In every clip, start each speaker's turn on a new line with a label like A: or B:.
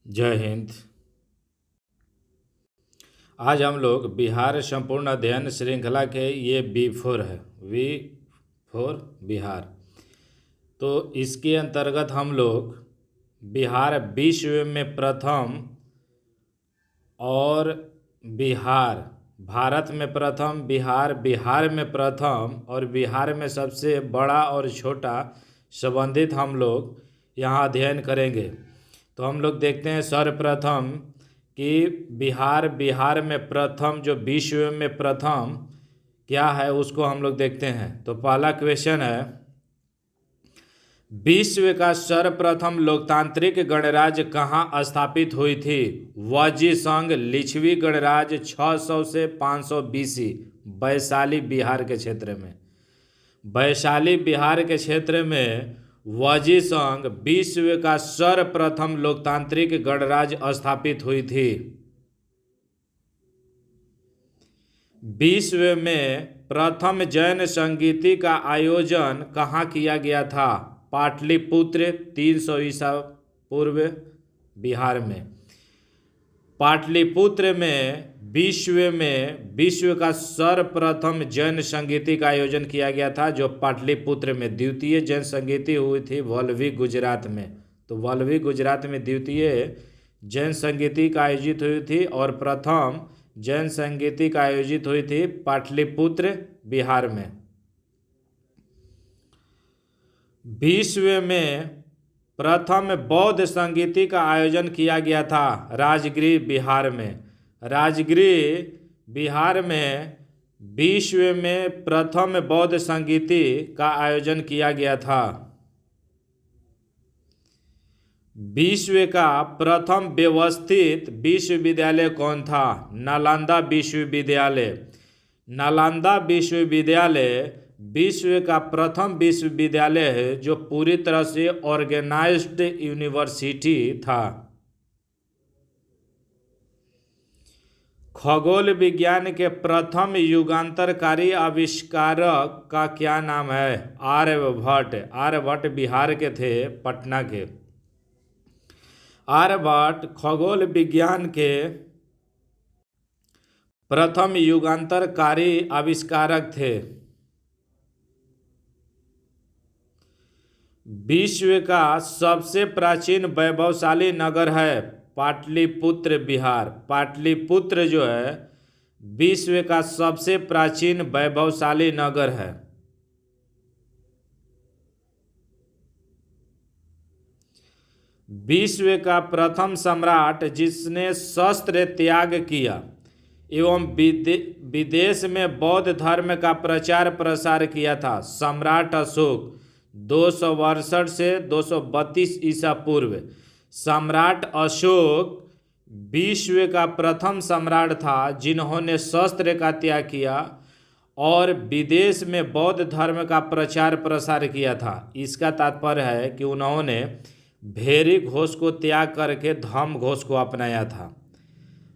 A: जय हिंद। आज हम लोग बिहार संपूर्ण अध्ययन श्रृंखला के ये B4 है, V4 बिहार। तो इसके अंतर्गत हम लोग बिहार विश्व में प्रथम और बिहार भारत में प्रथम, बिहार बिहार में प्रथम और बिहार में सबसे बड़ा और छोटा संबंधित हम लोग यहाँ अध्ययन करेंगे। तो हम लोग देखते हैं सर्वप्रथम कि बिहार बिहार में प्रथम जो विश्व में प्रथम क्या है उसको हम लोग देखते हैं। तो पहला क्वेश्चन है, विश्व का सर्वप्रथम लोकतांत्रिक गणराज्य कहाँ स्थापित हुई थी? वजी संघ लिच्छवी गणराज्य 600 से 500 BC वैशाली बिहार के क्षेत्र में। वैशाली बिहार के क्षेत्र में वजी संघ विश्व का सर्वप्रथम लोकतांत्रिक गणराज्य स्थापित हुई थी। विश्व में प्रथम जैन संगीति का आयोजन कहाँ किया गया था? पाटलिपुत्र 300 ईसा पूर्व बिहार में। पाटलिपुत्र में विश्व का सर्वप्रथम जैन संगीति का आयोजन किया गया था, जो पाटलिपुत्र में। द्वितीय जैन संगीति हुई थी वल्लभी गुजरात में। तो वल्लभी गुजरात में द्वितीय जैन संगीति का आयोजित हुई थी और प्रथम जैन संगीति का आयोजित हुई थी पाटलिपुत्र बिहार में। विश्व में प्रथम बौद्ध संगीति का आयोजन किया गया था राजगीर बिहार में। राजगीर बिहार में विश्व में प्रथम बौद्ध संगीति का आयोजन किया गया था। विश्व का प्रथम व्यवस्थित विश्वविद्यालय कौन था? नालंदा विश्वविद्यालय। नालंदा विश्वविद्यालय विश्व का प्रथम विश्वविद्यालय है जो पूरी तरह से ऑर्गेनाइज्ड यूनिवर्सिटी था। खगोल विज्ञान के प्रथम युगांतरकारी आविष्कारक का क्या नाम है? आर्यभट्ट। आर्यभट्ट बिहार के थे, पटना के। आर्यभट्ट खगोल विज्ञान के प्रथम युगांतरकारी आविष्कारक थे। विश्व का सबसे प्राचीन वैभवशाली नगर है पाटलिपुत्र बिहार। पाटलिपुत्र जो है विश्व का सबसे प्राचीन वैभवशाली नगर है। विश्व का प्रथम सम्राट जिसने शस्त्र त्याग किया एवं विदेश में बौद्ध धर्म का प्रचार प्रसार किया था, सम्राट अशोक। 262 से 232 ईसा पूर्व। सम्राट अशोक विश्व का प्रथम सम्राट था जिन्होंने शस्त्र का त्याग किया और विदेश में बौद्ध धर्म का प्रचार प्रसार किया था। इसका तात्पर्य है कि उन्होंने भेरी घोष को त्याग करके धम्म घोष को अपनाया था।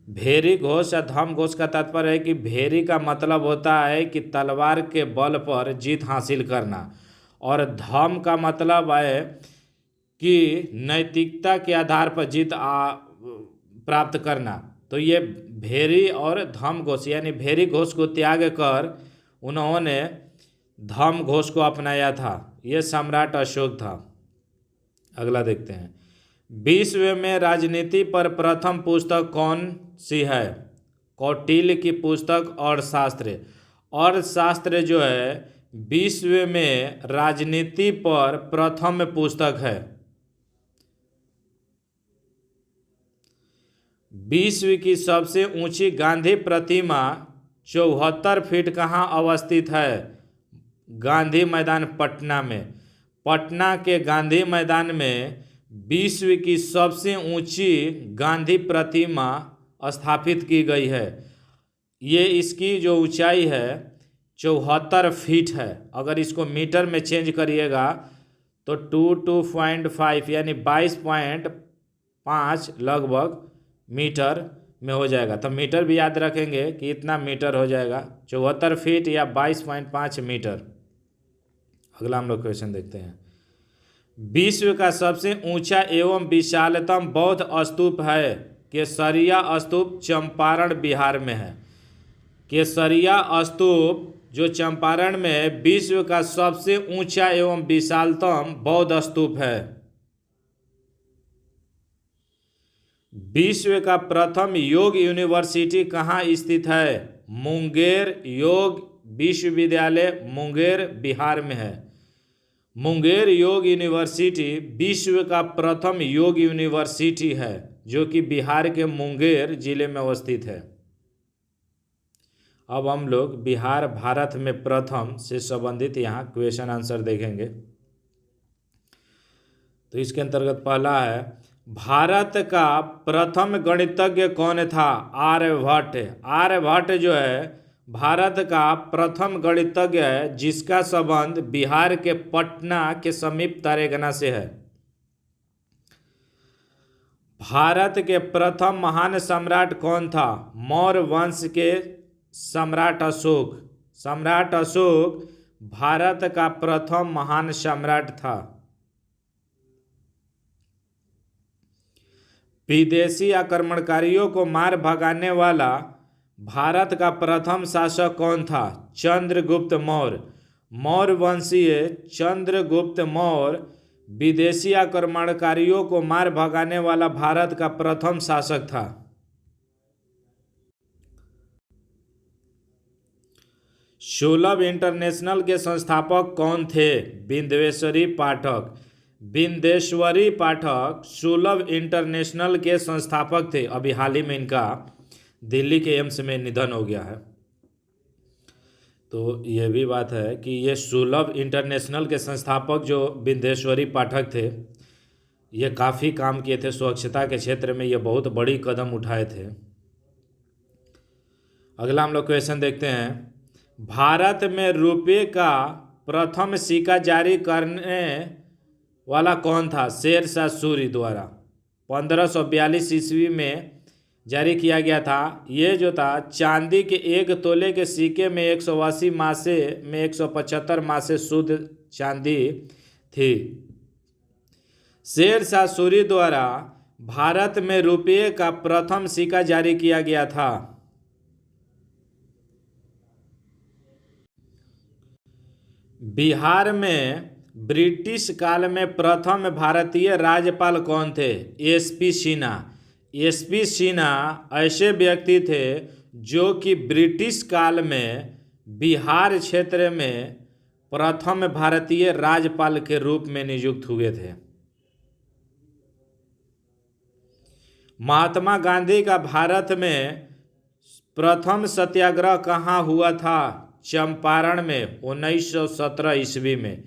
A: भेरी घोष या धम्म घोष का तात्पर्य है कि भेरी का मतलब होता है कि तलवार के बल पर जीत हासिल करना, और धम्म का मतलब है कि नैतिकता के आधार पर जीत प्राप्त करना। तो ये भेरी और धम्म घोष यानी भेरी घोष को त्याग कर उन्होंने धम्म घोष को अपनाया था। ये सम्राट अशोक था। अगला देखते हैं, विश्व में राजनीति पर प्रथम पुस्तक कौन सी है? कौटिल्य की पुस्तक अर्थशास्त्र। अर्थशास्त्र जो है विश्व में राजनीति पर प्रथम पुस्तक है। विश्व की सबसे ऊंची गांधी प्रतिमा 74 फीट कहाँ अवस्थित है? गांधी मैदान पटना में। पटना के गांधी मैदान में विश्व की सबसे ऊंची गांधी प्रतिमा स्थापित की गई है। ये इसकी जो ऊंचाई है 74 फीट है। अगर इसको मीटर में चेंज करिएगा तो 22.5 यानी 22.5 लगभग मीटर में हो जाएगा। तो मीटर भी याद रखेंगे कि इतना मीटर हो जाएगा, 74 फीट या 22.5 मीटर। अगला हम लोग क्वेश्चन देखते हैं, विश्व का सबसे ऊंचा एवं विशालतम बौद्ध स्तूप है। केसरिया स्तूप चंपारण बिहार में है। केसरिया स्तूप जो चंपारण में है, विश्व का सबसे ऊंचा एवं विशालतम बौद्ध स्तूप है। विश्व का प्रथम योग यूनिवर्सिटी कहाँ स्थित है? मुंगेर योग विश्वविद्यालय मुंगेर बिहार में है। मुंगेर योग यूनिवर्सिटी विश्व का प्रथम योग यूनिवर्सिटी है जो कि बिहार के मुंगेर जिले में अवस्थित है। अब हम लोग बिहार भारत में प्रथम से संबंधित यहाँ क्वेश्चन आंसर देखेंगे। तो इसके अंतर्गत पहला है, भारत का प्रथम गणितज्ञ कौन था? आर्यभट्ट। आर्यभट्ट जो है भारत का प्रथम गणितज्ञ है जिसका संबंध बिहार के पटना के समीप तारेगना से है। भारत के प्रथम महान सम्राट कौन था? मौर्य वंश के सम्राट अशोक। सम्राट अशोक भारत का प्रथम महान सम्राट था। विदेशी आक्रमणकारियों को मार भगाने वाला भारत का प्रथम शासक कौन था? चंद्रगुप्त मौर्य। मौर्य वंशीय चंद्रगुप्त मौर्य विदेशी आक्रमणकारियों को मार भगाने वाला भारत का प्रथम शासक था। सुलभ इंटरनेशनल के संस्थापक कौन थे? बिंदेश्वरी पाठक। बिंदेश्वरी पाठक सुलभ इंटरनेशनल के संस्थापक थे। अभी हाल ही में इनका दिल्ली के एम्स में निधन हो गया है। तो यह भी बात है कि ये सुलभ इंटरनेशनल के संस्थापक जो बिंदेश्वरी पाठक थे, ये काफ़ी काम किए थे स्वच्छता के क्षेत्र में, ये बहुत बड़ी कदम उठाए थे। अगला हम लोग क्वेश्चन देखते हैं, भारत में रुपये का प्रथम सिक्का जारी करने वाला कौन था? शेरशाह सूरी द्वारा 1542 ईस्वी में जारी किया गया था। ये जो था चांदी के 1 तोले के सिक्के में 180 मासे में 175 मासे शुद्ध चांदी थी। शेरशाह सूरी द्वारा भारत में रुपये का प्रथम सिक्का जारी किया गया था। बिहार में ब्रिटिश काल में प्रथम भारतीय राज्यपाल कौन थे? एसपी सिन्हा। एसपी सिन्हा ऐसे व्यक्ति थे जो कि ब्रिटिश काल में बिहार क्षेत्र में प्रथम भारतीय राज्यपाल के रूप में नियुक्त हुए थे। महात्मा गांधी का भारत में प्रथम सत्याग्रह कहाँ हुआ था? चंपारण में 1917 ईस्वी में।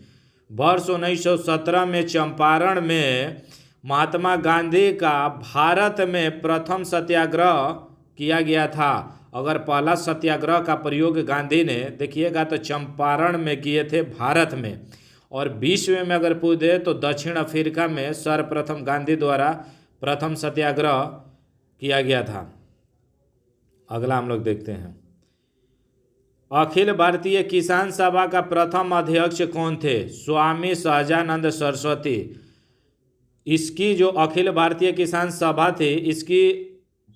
A: वर्ष 1917 में चंपारण में महात्मा गांधी का भारत में प्रथम सत्याग्रह किया गया था। अगर पहला सत्याग्रह का प्रयोग गांधी ने देखिएगा तो चंपारण में किए थे भारत में, और विश्व में अगर पूछे तो दक्षिण अफ्रीका में सर्वप्रथम गांधी द्वारा प्रथम सत्याग्रह किया गया था। अगला हम लोग देखते हैं, अखिल भारतीय किसान सभा का प्रथम अध्यक्ष कौन थे? स्वामी सहजानंद सरस्वती। इसकी जो अखिल भारतीय किसान सभा थी, इसकी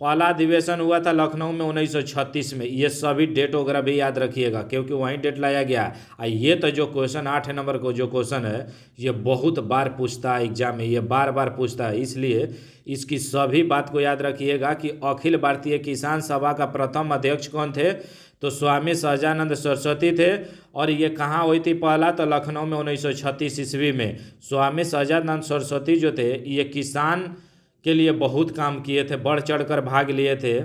A: पहला अधिवेशन हुआ था लखनऊ में 1936 में। ये सभी डेट वगैरह भी याद रखिएगा क्योंकि वहीं डेट लाया गया है। ये तो जो क्वेश्चन 8 नंबर को जो क्वेश्चन है ये बहुत बार पूछता है एग्जाम में, ये बार बार पूछता है, इसलिए इसकी सभी बात को याद रखिएगा कि अखिल भारतीय किसान सभा का प्रथम अध्यक्ष कौन थे? तो स्वामी सहजानंद सरस्वती थे। और ये कहाँ हुई थी? पहला तो लखनऊ में 1936 ईस्वी में। स्वामी सहजानंद सरस्वती जो थे ये किसान के लिए बहुत काम किए थे, बढ़ चढ़कर भाग लिए थे।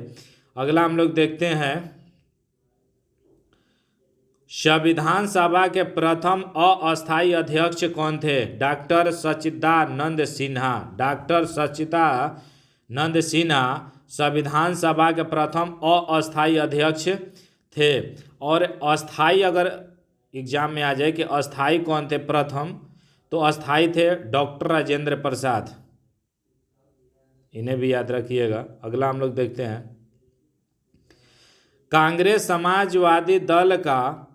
A: अगला हम लोग देखते हैं, संविधान सभा के प्रथम अस्थायी अध्यक्ष कौन थे? डॉक्टर सच्चिदानंद सिन्हा। डॉक्टर सच्चिदानंद सिन्हा संविधान सभा के प्रथम अस्थायी अध्यक्ष थे। और अस्थाई अगर एग्जाम में आ जाए कि अस्थाई कौन थे प्रथम, तो अस्थाई थे डॉक्टर राजेंद्र प्रसाद। इन्हें भी याद रखिएगा। अगला हम लोग देखते हैं, कांग्रेस समाजवादी दल का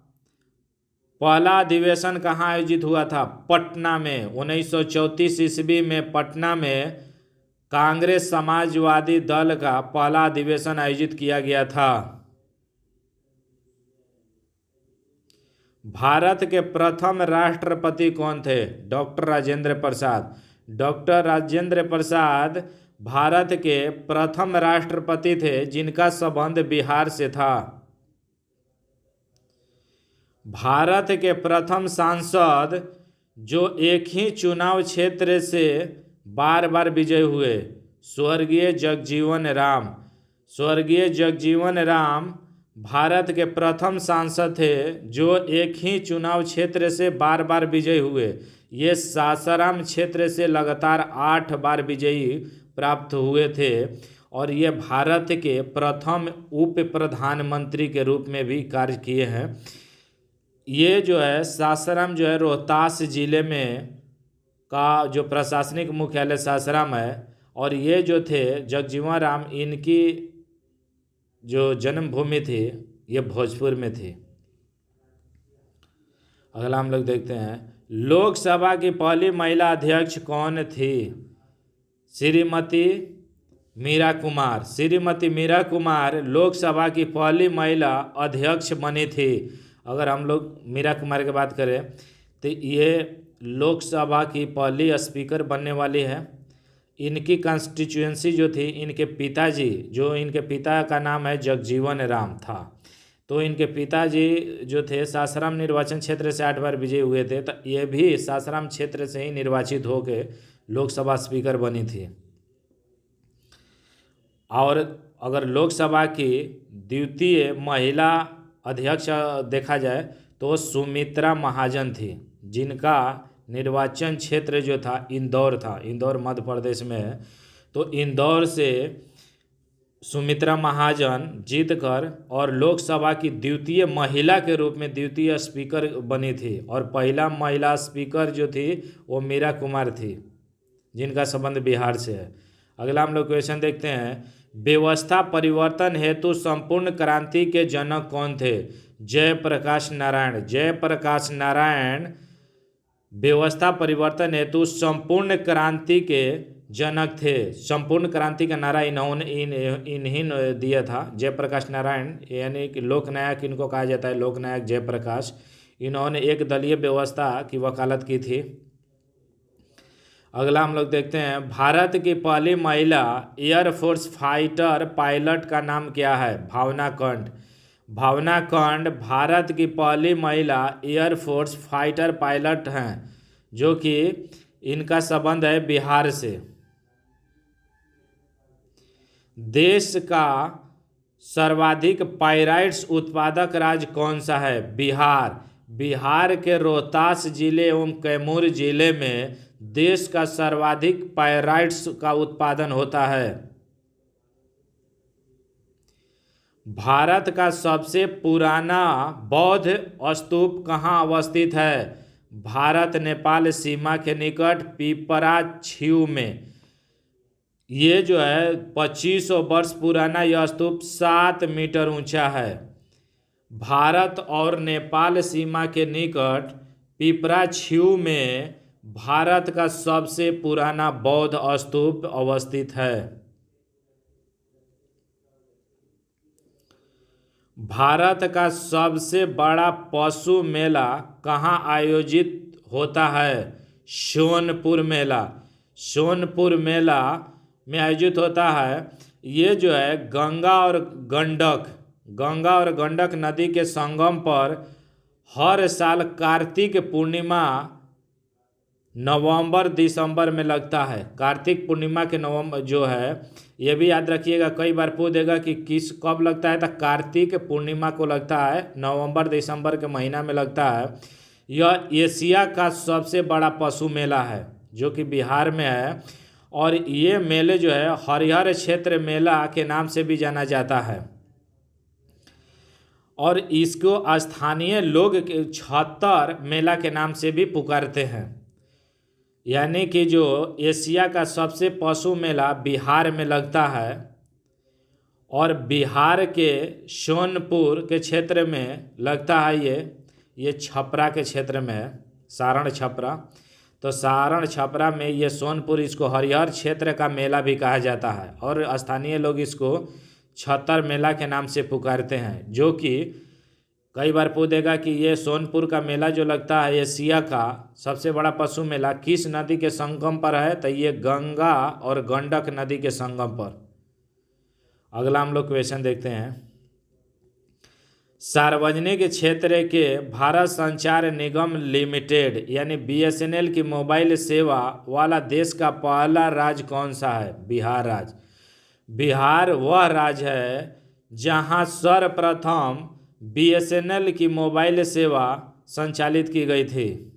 A: पहला अधिवेशन कहाँ आयोजित हुआ था? पटना में। 1934 ईस्वी में पटना में कांग्रेस समाजवादी दल का पहला अधिवेशन आयोजित किया गया था। भारत के प्रथम राष्ट्रपति कौन थे? डॉक्टर राजेंद्र प्रसाद। डॉक्टर राजेंद्र प्रसाद भारत के प्रथम राष्ट्रपति थे जिनका संबंध बिहार से था। भारत के प्रथम सांसद जो एक ही चुनाव क्षेत्र से बार बार विजय हुए, स्वर्गीय जगजीवन राम। स्वर्गीय जगजीवन राम भारत के प्रथम सांसद थे जो एक ही चुनाव क्षेत्र से बार बार विजयी हुए। ये सासाराम क्षेत्र से लगातार 8 बार विजयी प्राप्त हुए थे और ये भारत के प्रथम उप प्रधानमंत्री के रूप में भी कार्य किए हैं। ये जो है सासाराम जो है रोहतास जिले में का जो प्रशासनिक मुख्यालय सासाराम है और ये जो थे जगजीवन राम, इनकी जो जन्मभूमि थी ये भोजपुर में थी। अगला हम लोग देखते हैं लोकसभा की पहली महिला अध्यक्ष कौन थी? श्रीमती मीरा कुमार। श्रीमती मीरा कुमार लोकसभा की पहली महिला अध्यक्ष बनी थी। अगर हम लोग मीरा कुमार की बात करें तो ये लोकसभा की पहली स्पीकर बनने वाली है। इनकी कॉन्स्टिट्यूएंसी जो थी, इनके पिताजी जो इनके पिता का नाम है जगजीवन राम था, तो इनके पिताजी जो थे सासाराम निर्वाचन क्षेत्र से 8 बार विजयी हुए थे, तो ये भी सासाराम क्षेत्र से ही निर्वाचित होकर लोकसभा स्पीकर बनी थी। और अगर लोकसभा की द्वितीय महिला अध्यक्ष देखा जाए तो सुमित्रा महाजन थी, जिनका निर्वाचन क्षेत्र जो था इंदौर था। इंदौर मध्य प्रदेश में है। तो इंदौर से सुमित्रा महाजन जीतकर और लोकसभा की द्वितीय महिला के रूप में द्वितीय स्पीकर बनी थी। और पहला महिला स्पीकर जो थी वो मीरा कुमार थी, जिनका संबंध बिहार से है। अगला हम लोग क्वेश्चन देखते हैं व्यवस्था परिवर्तन हेतु संपूर्ण क्रांति के जनक कौन थे? जयप्रकाश नारायण। जयप्रकाश नारायण व्यवस्था परिवर्तन हेतु संपूर्ण क्रांति के जनक थे। संपूर्ण क्रांति का नारा इन्हीं ने दिया था। जयप्रकाश नारायण यानी कि लोकनायक इनको कहा जाता है, लोकनायक जयप्रकाश। इन्होंने एक दलीय व्यवस्था की वकालत की थी। अगला हम लोग देखते हैं भारत की पहली महिला एयरफोर्स फाइटर पायलट का नाम क्या है? भावना कंठ। भावना कंठ भारत की पहली महिला एयरफोर्स फाइटर पायलट हैं, जो कि इनका संबंध है बिहार से। देश का सर्वाधिक पाइराइट्स उत्पादक राज्य कौन सा है? बिहार। बिहार के रोहतास जिले एवं कैमूर जिले में देश का सर्वाधिक पाइराइट्स का उत्पादन होता है। भारत का सबसे पुराना बौद्ध स्तूप कहाँ अवस्थित है? भारत नेपाल सीमा के निकट पिपरा छीव में। ये जो है 2500 वर्ष पुराना यह स्तूप 7 मीटर ऊंचा है। भारत और नेपाल सीमा के निकट पिपरा छीव में भारत का सबसे पुराना बौद्ध स्तूप अवस्थित है। भारत का सबसे बड़ा पशु मेला कहाँ आयोजित होता है? सोनपुर मेला। सोनपुर मेला में आयोजित होता है। ये जो है गंगा और गंडक नदी के संगम पर हर साल कार्तिक पूर्णिमा नवंबर दिसंबर में लगता है। कार्तिक पूर्णिमा के नवंबर जो है, ये भी याद रखिएगा, कई बार पूछ देगा कि किस कब लगता है, तो कार्तिक पूर्णिमा को लगता है, नवंबर दिसंबर के महीना में लगता है। यह एशिया का सबसे बड़ा पशु मेला है जो कि बिहार में है। और ये मेले जो है हरिहर क्षेत्र मेला के नाम से भी जाना जाता है। और इसको स्थानीय लोग 76 मेला के नाम से भी पुकारते हैं। यानी कि जो एशिया का सबसे पशु मेला बिहार में लगता है और बिहार के सोनपुर के क्षेत्र में लगता है। ये छपरा के क्षेत्र में है, सारण छपरा। तो सारण छपरा में ये सोनपुर, इसको हरिहर क्षेत्र का मेला भी कहा जाता है और स्थानीय लोग इसको छतर मेला के नाम से पुकारते हैं। जो कि कई बार पूछेगा कि ये सोनपुर का मेला जो लगता है एशिया का सबसे बड़ा पशु मेला किस नदी के संगम पर है, तो ये गंगा और गंडक नदी के संगम पर। अगला हम लोग क्वेश्चन देखते हैं। सार्वजनिक क्षेत्र के भारत संचार निगम लिमिटेड यानी BSNL की मोबाइल सेवा वाला देश का पहला राज्य कौन सा है? बिहार राज्य। बिहार वह राज्य है जहां सर्वप्रथम BSNL की मोबाइल सेवा संचालित की गई थी।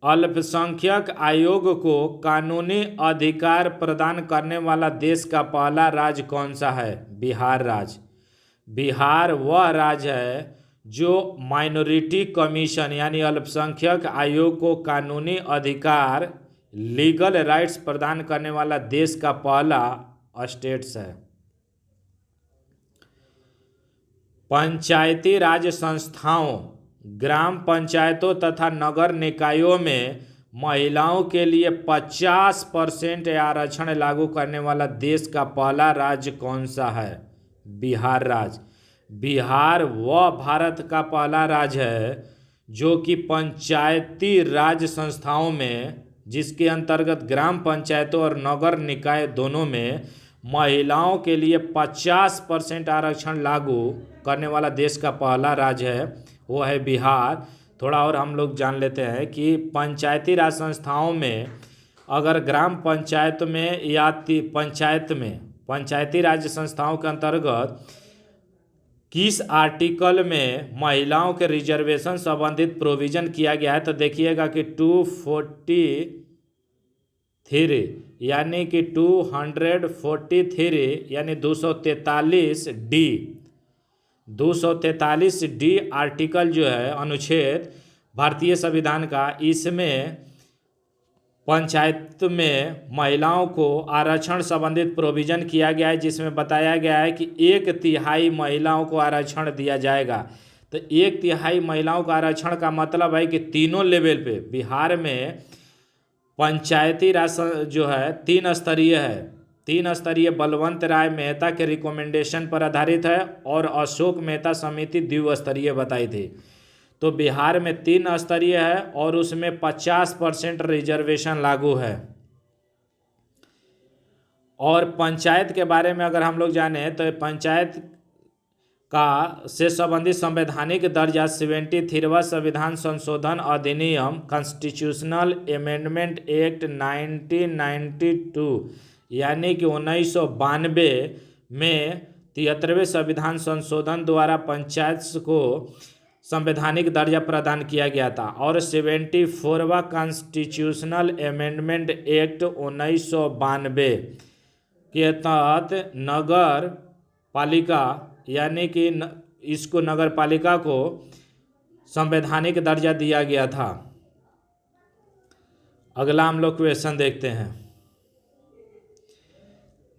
A: अल्पसंख्यक आयोग को कानूनी अधिकार प्रदान करने वाला देश का पहला राज्य कौन सा है? बिहार राज्य। बिहार वह राज्य है जो माइनॉरिटी कमीशन यानी अल्पसंख्यक आयोग को कानूनी अधिकार लीगल राइट्स प्रदान करने वाला देश का पहला स्टेट्स है। पंचायती राज संस्थाओं, ग्राम पंचायतों तथा नगर निकायों में महिलाओं के लिए 50% आरक्षण लागू करने वाला देश का पहला राज्य कौन सा है? बिहार राज्य। बिहार वह भारत का पहला राज्य है जो कि पंचायती राज संस्थाओं में, जिसके अंतर्गत ग्राम पंचायतों और नगर निकाय दोनों में महिलाओं के लिए 50% आरक्षण लागू करने वाला देश का पहला राज्य है, वो है बिहार। थोड़ा और हम लोग जान लेते हैं कि पंचायती राज संस्थाओं में अगर ग्राम पंचायत में या पंचायत में पंचायती राज संस्थाओं के अंतर्गत किस आर्टिकल में महिलाओं के रिजर्वेशन संबंधित प्रोविजन किया गया है, तो देखिएगा कि 243 यानी कि 243 यानी 243D आर्टिकल जो है अनुच्छेद भारतीय संविधान का, इसमें पंचायत में महिलाओं को आरक्षण संबंधित प्रोविजन किया गया है, जिसमें बताया गया है कि 1/3 महिलाओं को आरक्षण दिया जाएगा। तो 1/3 महिलाओं का आरक्षण का मतलब है कि तीनों लेवल पे बिहार में पंचायती राज जो है 3 स्तरीय है। 3 स्तरीय बलवंत राय मेहता के रिकमेंडेशन पर आधारित है और अशोक मेहता समिति द्विस्तरीय बताई थी। तो बिहार में 3 स्तरीय है और उसमें 50% रिजर्वेशन लागू है। और पंचायत के बारे में अगर हम लोग जाने तो पंचायत का से संबंधित संवैधानिक दर्जा 73वां संविधान संशोधन अधिनियम कॉन्स्टिट्यूशनल अमेंडमेंट एक्ट 1992 यानी कि 1992 में 73वें संविधान संशोधन द्वारा पंचायत को संवैधानिक दर्जा प्रदान किया गया था। और 74वां कॉन्स्टिट्यूशनल अमेंडमेंट एक्ट 1992 के तहत नगर पालिका यानी कि इसको नगर पालिका को संवैधानिक दर्जा दिया गया था। अगला हम लोग क्वेश्चन देखते हैं।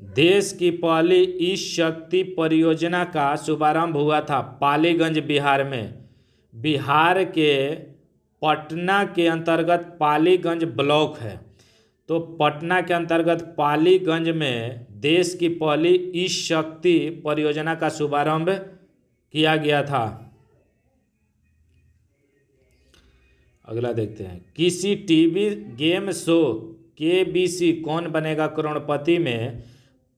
A: देश की पहली इस शक्ति परियोजना का शुभारंभ हुआ था पालीगंज बिहार में। बिहार के पटना के अंतर्गत पालीगंज ब्लॉक है। तो पटना के अंतर्गत पालीगंज में देश की पहली इस शक्ति परियोजना का शुभारंभ किया गया था। अगला देखते हैं। किसी टीवी गेम शो KBC कौन बनेगा करोड़पति में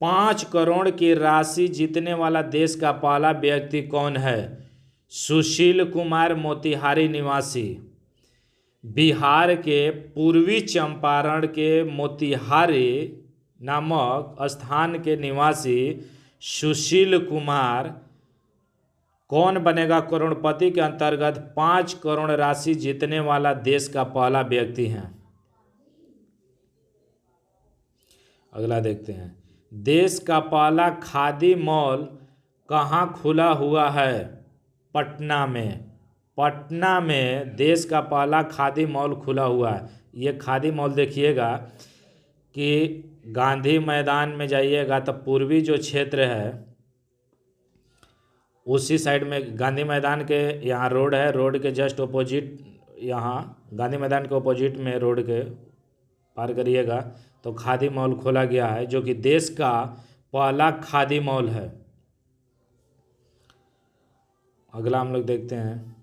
A: 5 करोड़ की राशि जीतने वाला देश का पहला व्यक्ति कौन है? सुशील कुमार, मोतिहारी निवासी। बिहार के पूर्वी चंपारण के मोतिहारी नामक स्थान के निवासी सुशील कुमार कौन बनेगा करोड़पति के अंतर्गत 5 करोड़ राशि जीतने वाला देश का पहला व्यक्ति है। अगला देखते हैं। देश का पहला खादी मॉल कहाँ खुला हुआ है? पटना में। पटना में देश का पहला खादी मॉल खुला हुआ है। ये खादी मॉल देखिएगा कि गांधी मैदान में जाइएगा तो पूर्वी जो क्षेत्र है उसी साइड में गांधी मैदान के यहाँ रोड है, रोड के जस्ट अपोजिट, यहाँ गांधी मैदान के अपोजिट में रोड के पार करिएगा तो खादी मॉल खोला गया है, जो कि देश का पहला खादी मॉल है। अगला हम लोग देखते हैं।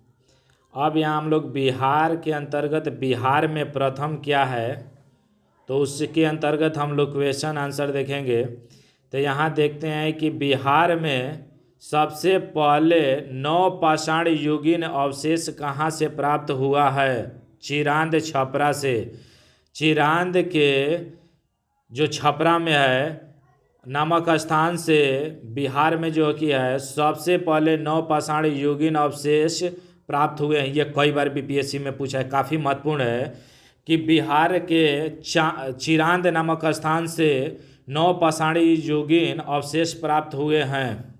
A: अब यहाँ हम लोग बिहार के अंतर्गत, बिहार में प्रथम क्या है, तो उसके अंतर्गत हम लोग क्वेश्चन आंसर देखेंगे। तो यहाँ देखते हैं कि बिहार में सबसे पहले नवपाषाण युगीन अवशेष कहाँ से प्राप्त हुआ है? चिरांद छपरा से। चिरांद के जो छपरा में है नामक स्थान से बिहार में जो कि है सबसे पहले नवपाषाण युगीन अवशेष प्राप्त हुए हैं। ये कई बार बीपीएससी में पूछा है, काफ़ी महत्वपूर्ण है कि बिहार के चिरांद नामक स्थान से नवपाषाण युगीन अवशेष प्राप्त हुए हैं।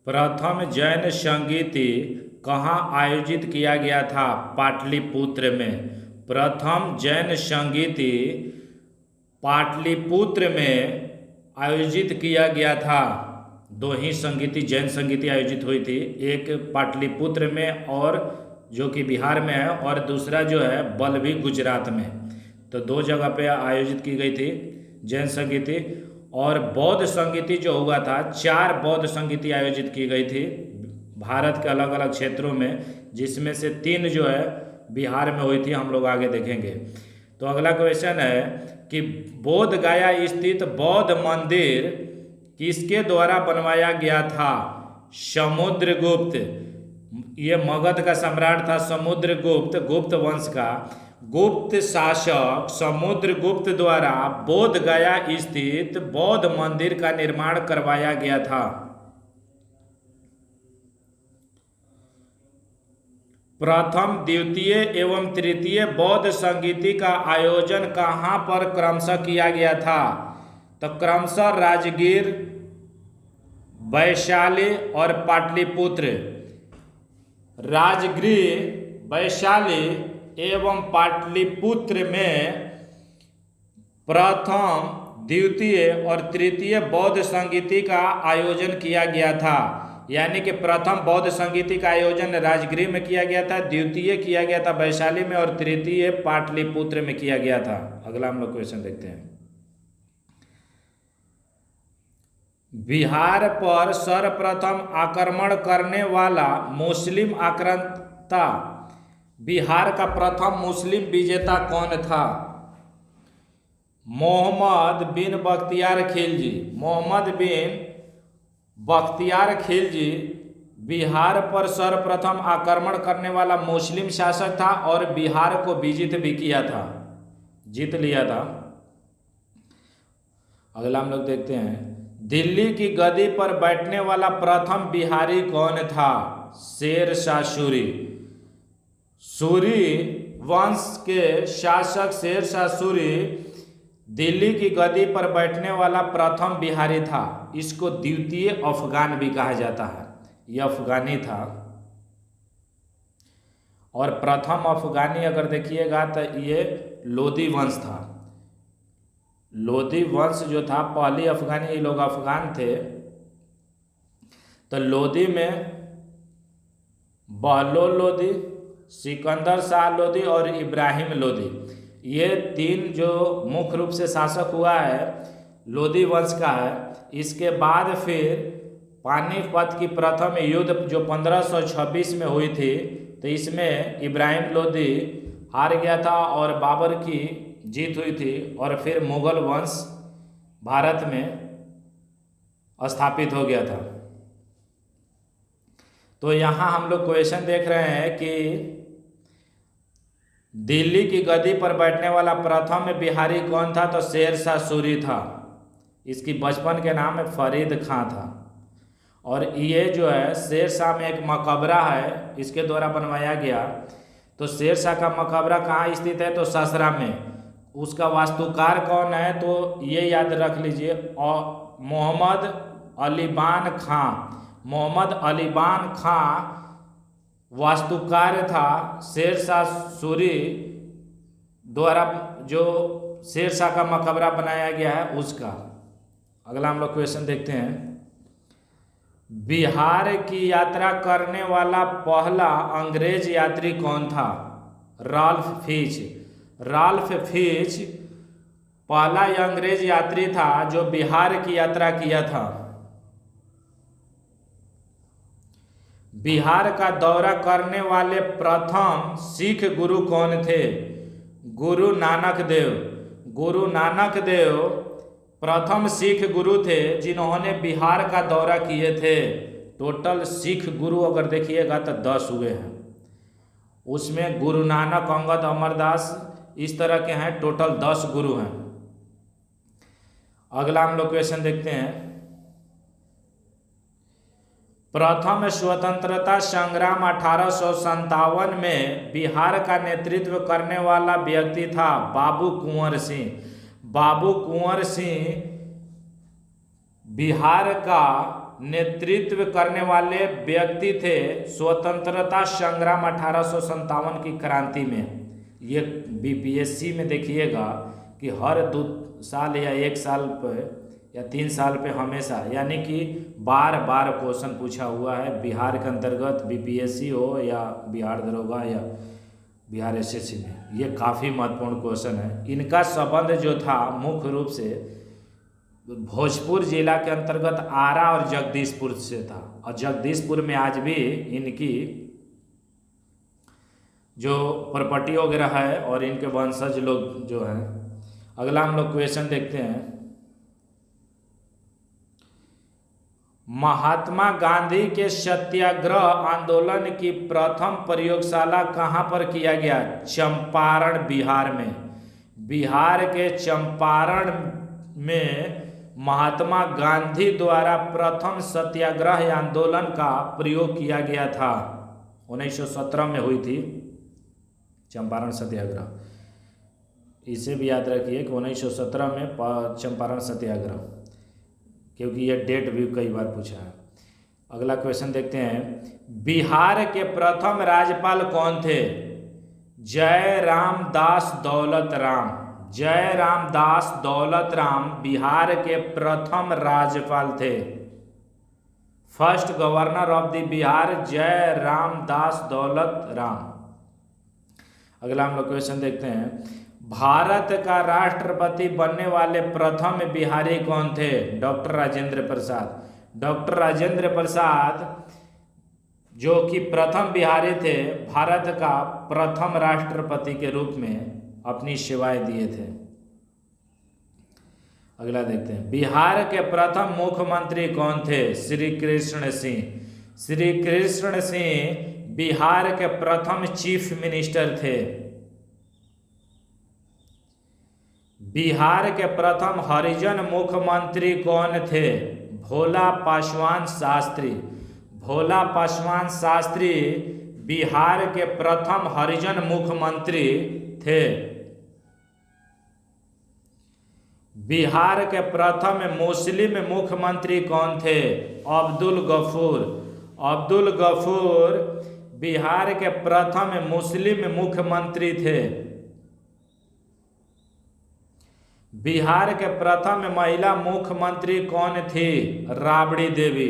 A: प्रथम जैन संगीति कहाँ आयोजित किया गया था? पाटलिपुत्र में। प्रथम जैन संगीति पाटलिपुत्र में आयोजित किया गया था। दो ही संगीति, जैन संगीति आयोजित हुई थी, एक पाटलिपुत्र में और जो कि बिहार में है, और दूसरा जो है बल्लभी गुजरात में। तो दो जगह पे आयोजित की गई थी जैन संगीति। और बौद्ध संगीति जो हुआ था, 4 बौद्ध संगीति आयोजित की गई थी भारत के अलग अलग क्षेत्रों में, जिसमें से 3 जो है बिहार में हुई थी, हम लोग आगे देखेंगे। तो अगला क्वेश्चन है कि बोध गया स्थित बौद्ध मंदिर किसके द्वारा बनवाया गया था? समुद्रगुप्त। ये मगध का सम्राट था समुद्रगुप्त, गुप्त वंश का। गुप्त शासक समुद्रगुप्त द्वारा बोध गया स्थित बौद्ध मंदिर का निर्माण करवाया गया था। प्रथम, द्वितीय एवं तृतीय बौद्ध संगीति का आयोजन कहाँ पर क्रमशः किया गया था? तो क्रमशः राजगीर, वैशाली और पाटलिपुत्र। राजगीर, वैशाली एवं पाटलिपुत्र में प्रथम, द्वितीय और तृतीय बौद्ध संगीति का आयोजन किया गया था। यानी कि प्रथम बौद्ध संगीति का आयोजन राजगीर में किया गया था, द्वितीय किया गया था वैशाली में, और तृतीय पाटलिपुत्र में किया गया था। अगला हम लोग क्वेश्चन देखते हैं। बिहार पर सर्वप्रथम आक्रमण करने वाला मुस्लिम आक्रांता, बिहार का प्रथम मुस्लिम विजेता कौन था? मोहम्मद बिन बख्तियार खिलजी। मोहम्मद बिन बख्तियार खिलजी बिहार पर सर्वप्रथम आक्रमण करने वाला मुस्लिम शासक था और बिहार को विजित भी किया था, जीत लिया था। अगला हम लोग देखते हैं। दिल्ली की गद्दी पर बैठने वाला प्रथम बिहारी कौन था? शेरशाह सूरी। सूरी वंश के शासक शेरशाह सूरी दिल्ली की गद्दी पर बैठने वाला प्रथम बिहारी था। इसको द्वितीय अफगान भी कहा जाता है, यह अफगानी था। और प्रथम अफगानी अगर देखिएगा तो ये लोदी वंश था। लोदी वंश जो था, पहली अफगानी, ये लोग अफगान थे। तो लोदी में बहलोल लोदी, सिकंदर शाह लोदी और इब्राहिम लोदी, ये 3 जो मुख्य रूप से शासक हुआ है लोदी वंश का है। इसके बाद फिर पानीपत की प्रथम युद्ध जो 1526 में हुई थी, तो इसमें इब्राहिम लोदी हार गया था और बाबर की जीत हुई थी, और फिर मुगल वंश भारत में स्थापित हो गया था। तो यहाँ हम लोग क्वेश्चन देख रहे हैं कि दिल्ली की गद्दी पर बैठने वाला प्रथम बिहारी कौन था? तो शेरशाह सूरी था। इसकी बचपन के नाम में फरीद खां था। और ये जो है शेरशाह में एक मकबरा है, इसके द्वारा बनवाया गया। तो शेरशाह का मकबरा कहाँ स्थित है? तो ससरा में। उसका वास्तुकार कौन है? तो ये याद रख लीजिए, और मोहम्मद अलीबान खां। मोहम्मद अलीबान खां वास्तुकार था शेरशाह सूरी द्वारा जो शेरशाह का मकबरा बनाया गया है उसका। अगला हम लोग क्वेश्चन देखते हैं। बिहार की यात्रा करने वाला पहला अंग्रेज यात्री कौन था? Ralph Fitch. राल्फ फिच पहला अंग्रेज यात्री था जो बिहार की यात्रा किया था। बिहार का दौरा करने वाले प्रथम सिख गुरु कौन थे? गुरु नानक देव। गुरु नानक देव प्रथम सिख गुरु थे जिन्होंने बिहार का दौरा किए थे। टोटल सिख गुरु अगर देखिएगा तो 10 हुए हैं। उसमें गुरु नानक, अंगद, अमरदास इस तरह के हैं, टोटल 10 गुरु हैं। अगला हम लोग क्वेश्चन देखते हैं। प्रथम स्वतंत्रता संग्राम 1857 में बिहार का नेतृत्व करने वाला व्यक्ति था बाबू कुंवर सिंह। बाबू कुंवर सिंह बिहार का नेतृत्व करने वाले व्यक्ति थे स्वतंत्रता संग्राम 1857 की क्रांति में। ये बीपीएससी में देखिएगा कि हर 2 साल या 1 साल पे या 3 साल पे हमेशा, यानी कि बार बार क्वेश्चन पूछा हुआ है बिहार के अंतर्गत, बीपीएससी हो या बिहार दरोगा या बिहार एसएससी में। ये काफ़ी महत्वपूर्ण क्वेश्चन है। इनका संबंध जो था मुख्य रूप से भोजपुर जिला के अंतर्गत आरा और जगदीशपुर से था, और जगदीशपुर में आज भी इनकी जो प्रॉपर्टी वगैरह है और इनके वंशज लोग जो हैं। अगला हम लोग क्वेश्चन देखते हैं। महात्मा गांधी के सत्याग्रह आंदोलन की प्रथम प्रयोगशाला कहाँ पर किया गया? चंपारण, बिहार में। बिहार के चंपारण में महात्मा गांधी द्वारा प्रथम सत्याग्रह आंदोलन का प्रयोग किया गया था। 1917 में हुई थी चंपारण सत्याग्रह। इसे भी याद रखिए कि 1917 में चंपारण सत्याग्रह, क्योंकि ये डेट भी कई बार पूछा है। अगला क्वेश्चन देखते हैं। बिहार के प्रथम राज्यपाल कौन थे? जय राम दास दौलत राम। जय राम दास दौलत राम बिहार के प्रथम राज्यपाल थे। First governor of the Bihar जय राम दास दौलत राम। अगला हम लोग क्वेश्चन देखते हैं। भारत का राष्ट्रपति बनने वाले प्रथम बिहारी कौन थे? डॉक्टर राजेंद्र प्रसाद। डॉक्टर राजेंद्र प्रसाद जो कि प्रथम बिहारी थे, भारत का प्रथम राष्ट्रपति के रूप में अपनी सेवाएं दिए थे। अगला देखते हैं। बिहार के प्रथम मुख्यमंत्री कौन थे? श्री कृष्ण सिंह। श्री कृष्ण सिंह बिहार के प्रथम चीफ मिनिस्टर थे। बिहार के प्रथम हरिजन मुख्यमंत्री कौन थे? भोला पासवान शास्त्री। भोला पासवान शास्त्री बिहार के प्रथम हरिजन मुख्यमंत्री थे। बिहार के प्रथम मुस्लिम मुख्यमंत्री कौन थे? अब्दुल गफूर। अब्दुल गफूर बिहार के प्रथम मुस्लिम मुख्यमंत्री थे। बिहार के प्रथम महिला मुख्यमंत्री कौन थी? राबड़ी देवी।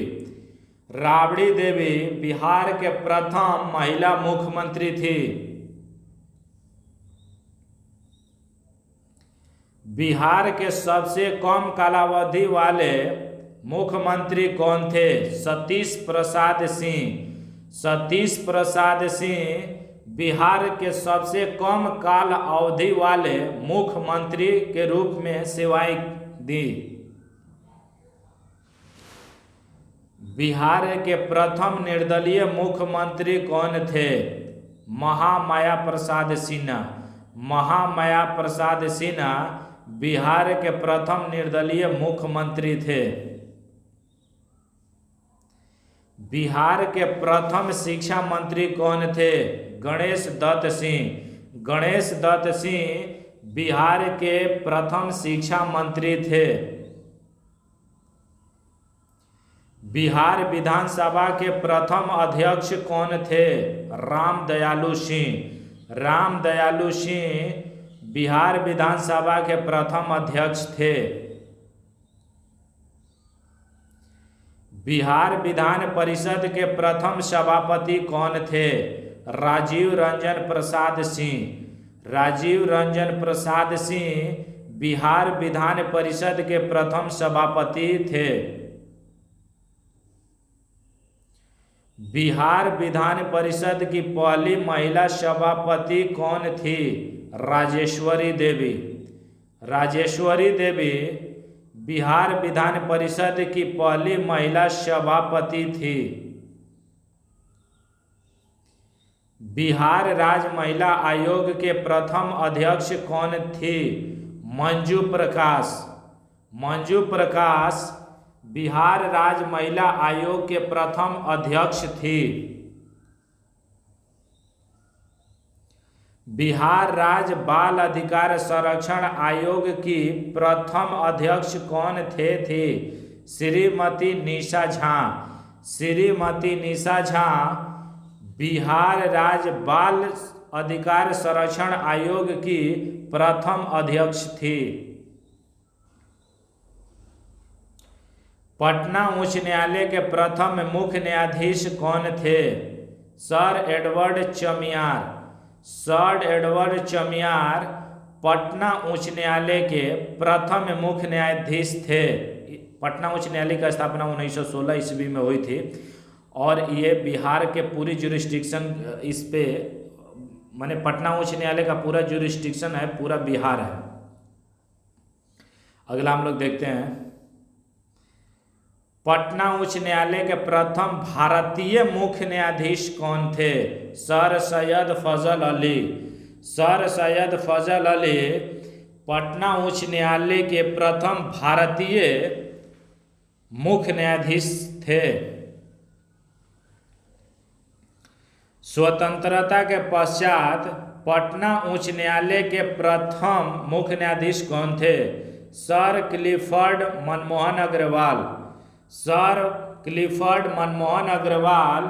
A: राबड़ी देवी बिहार के प्रथम महिला मुख्यमंत्री थी। बिहार के सबसे कम कालावधि वाले मुख्यमंत्री कौन थे? सतीश प्रसाद सिंह। सतीश प्रसाद सिंह बिहार के सबसे कम काल अवधि वाले मुख्यमंत्री के रूप में सेवाएं दी। बिहार के प्रथम निर्दलीय मुख्यमंत्री कौन थे? महामाया प्रसाद सिन्हा। महामाया प्रसाद सिन्हा बिहार के प्रथम निर्दलीय मुख्यमंत्री थे। बिहार के प्रथम शिक्षा मंत्री कौन थे? गणेश दत्त सिंह। गणेश दत्त सिंह बिहार के प्रथम शिक्षा मंत्री थे। बिहार विधानसभा के प्रथम अध्यक्ष कौन थे? राम दयालु सिंह। राम दयालु सिंह बिहार विधानसभा के प्रथम अध्यक्ष थे? बिहार विधान परिषद के प्रथम सभापति कौन थे? राजीव रंजन प्रसाद सिंह। राजीव रंजन प्रसाद सिंह बिहार विधान परिषद के प्रथम सभापति थे। बिहार विधान परिषद की पहली महिला सभापति कौन थी? राजेश्वरी देवी। राजेश्वरी देवी बिहार विधान परिषद की पहली महिला सभापति थी। बिहार राज्य महिला आयोग के प्रथम अध्यक्ष कौन थी? मंजू प्रकाश। मंजू प्रकाश बिहार राज्य महिला आयोग के प्रथम अध्यक्ष थी। बिहार राज्य बाल अधिकार संरक्षण आयोग की प्रथम अध्यक्ष कौन थे? श्रीमती निशा झा। श्रीमती निशा झा बिहार राज्य बाल अधिकार संरक्षण आयोग की प्रथम अध्यक्ष थी। पटना उच्च न्यायालय के प्रथम मुख्य न्यायाधीश कौन थे? Sir Edward Chamier. Sir Edward Chamier Patna उच्च न्यायालय के प्रथम मुख्य न्यायाधीश थे। पटना उच्च न्यायालय की स्थापना 1916 ईस्वी में हुई थी और ये बिहार के पूरी जुरिस्डिक्शन इस पे माने पटना उच्च न्यायालय का पूरा जुरिस्डिक्शन है, पूरा बिहार है। अगला हम लोग देखते हैं, पटना उच्च न्यायालय के प्रथम भारतीय मुख्य न्यायाधीश कौन थे? सर सैयद फजल अली। सर सैयद फजल अली पटना उच्च न्यायालय के प्रथम भारतीय मुख्य न्यायाधीश थे। स्वतंत्रता के पश्चात पटना उच्च न्यायालय के प्रथम मुख्य न्यायाधीश कौन थे? Sir Clifford Manmohan Agarwal. Sir Clifford Manmohan Agarwal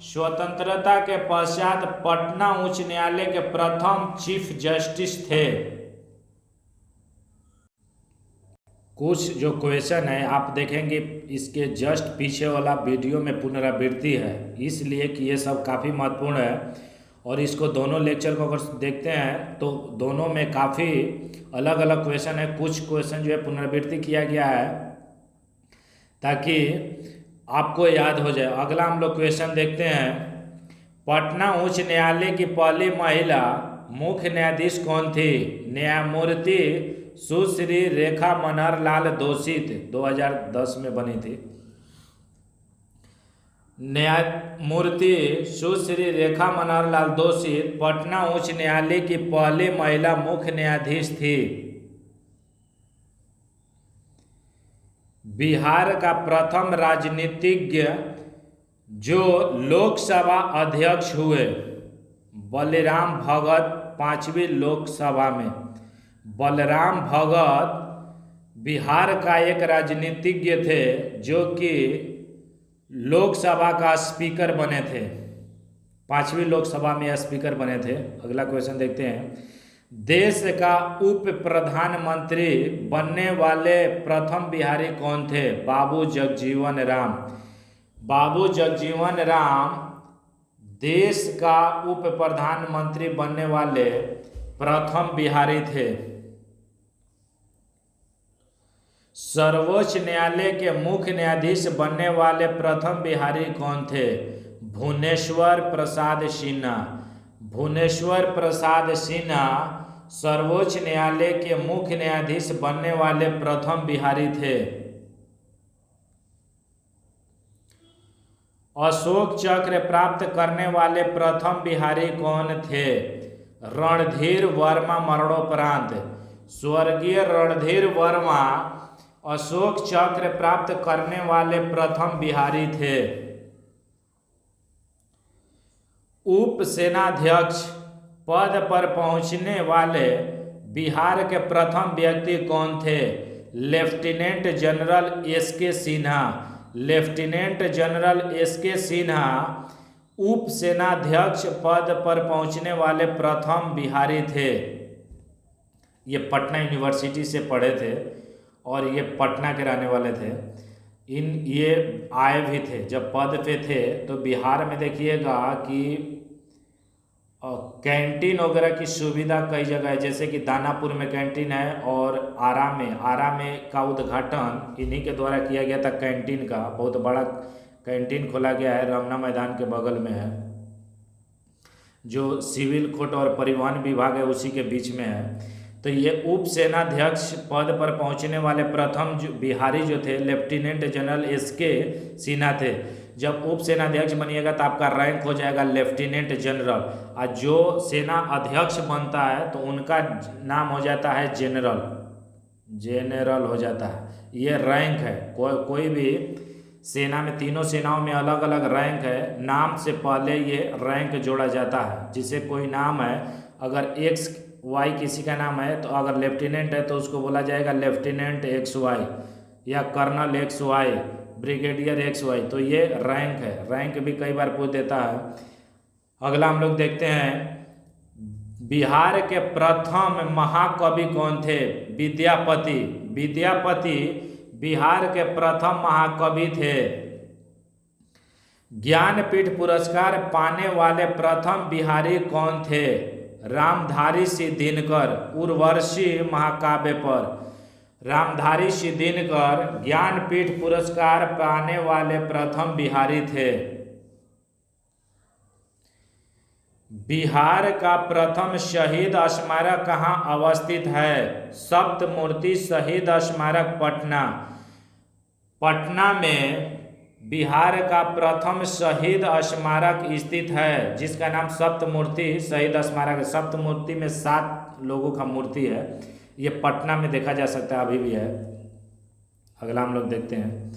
A: स्वतंत्रता के पश्चात पटना उच्च न्यायालय के प्रथम चीफ जस्टिस थे। कुछ जो क्वेश्चन है आप देखेंगे इसके जस्ट पीछे वाला वीडियो में पुनरावृत्ति है, इसलिए कि ये सब काफ़ी महत्वपूर्ण है और इसको दोनों लेक्चर को अगर देखते हैं तो दोनों में काफ़ी अलग अलग क्वेश्चन है। कुछ क्वेश्चन जो है पुनरावृत्ति किया गया है ताकि आपको याद हो जाए। अगला हम लोग क्वेश्चन देखते हैं, पटना उच्च न्यायालय की पहली महिला मुख्य न्यायाधीश कौन थी? न्यायमूर्ति सुश्री रेखा मनहर लाल दोषित 2010 में बनी थी। न्यायमूर्ति सुश्री रेखा मनहर लाल दोषित पटना उच्च न्यायालय की पहली महिला मुख्य न्यायाधीश थी। बिहार का प्रथम राजनीतिज्ञ जो लोकसभा अध्यक्ष हुए, बलराम भगत 5वीं लोकसभा में। बलराम भगत बिहार का एक राजनीतिज्ञ थे जो कि लोकसभा का स्पीकर बने थे, 5वीं लोकसभा में स्पीकर बने थे। अगला क्वेश्चन देखते हैं, देश का उप प्रधानमंत्री बनने वाले प्रथम बिहारी कौन थे? बाबू जगजीवन राम। बाबू जगजीवन राम देश का उप प्रधानमंत्री बनने वाले प्रथम बिहारी थे। सर्वोच्च न्यायालय के मुख्य न्यायाधीश बनने वाले प्रथम बिहारी कौन थे? भुवनेश्वर प्रसाद सिन्हा। भुवनेश्वर प्रसाद सिन्हा सर्वोच्च न्यायालय के मुख्य न्यायाधीश बनने वाले प्रथम बिहारी थे। अशोक चक्र प्राप्त करने वाले प्रथम बिहारी कौन थे? रणधीर वर्मा मरणोपरांत। स्वर्गीय रणधीर वर्मा अशोक चक्र प्राप्त करने वाले प्रथम बिहारी थे। उप सेनाध्यक्ष पद पर पहुंचने वाले बिहार के प्रथम व्यक्ति कौन थे? Lieutenant general SK. Sinha. Lieutenant general SK. Sinha उप सेनाध्यक्ष पद पर पहुंचने वाले प्रथम बिहारी थे। ये पटना यूनिवर्सिटी से पढ़े थे और ये पटना के रहने वाले थे। ये आए भी थे, जब पद पे थे तो बिहार में देखिएगा कि कैंटीन वगैरह की सुविधा कई जगह है, जैसे कि दानापुर में कैंटीन है और आरा में का उद्घाटन इन्हीं के द्वारा किया गया था। कैंटीन का बहुत बड़ा कैंटीन खोला गया है, रमना मैदान के बगल में है, जो सिविल कोर्ट और परिवहन विभाग है उसी के बीच में है। तो ये उप सेनाध्यक्ष पद पर पहुंचने वाले प्रथम जो बिहारी जो थे लेफ्टिनेंट जनरल एसके सिन्हा थे। जब उप सेनाध्यक्ष बनिएगा तो आपका रैंक हो जाएगा लेफ्टिनेंट जनरल, और जो सेना अध्यक्ष बनता है तो उनका नाम हो जाता है जेनरल हो जाता है। ये रैंक है, कोई भी सेना में, तीनों सेनाओं में अलग अलग रैंक है, नाम से पहले ये रैंक जोड़ा जाता है। जिसे कोई नाम है, अगर एक्स वाई किसी का नाम है तो अगर लेफ्टिनेंट है तो उसको बोला जाएगा लेफ्टिनेंट एक्स वाई या colonel X Y, brigadier X Y. तो ये रैंक है, रैंक भी कई बार पूछ देता है। अगला हम लोग देखते हैं, बिहार के प्रथम महाकवि कौन थे? विद्यापति। विद्यापति बिहार के प्रथम महाकवि थे। ज्ञानपीठ पुरस्कार पाने वाले प्रथम बिहारी कौन थे? रामधारी सिंह दिनकर। उर्वशी महाकाव्य पर रामधारी सिंह दिनकर ज्ञानपीठ पुरस्कार पाने वाले प्रथम बिहारी थे। बिहार का प्रथम शहीद स्मारक कहाँ अवस्थित है? सप्तमूर्ति शहीद स्मारक पटना। पटना में बिहार का प्रथम शहीद स्मारक स्थित है, जिसका नाम सप्तमूर्ति शहीद स्मारक है। सप्तमूर्ति में 7 लोगों का मूर्ति है, ये पटना में देखा जा सकता है, अभी भी है। अगला हम लोग देखते हैं,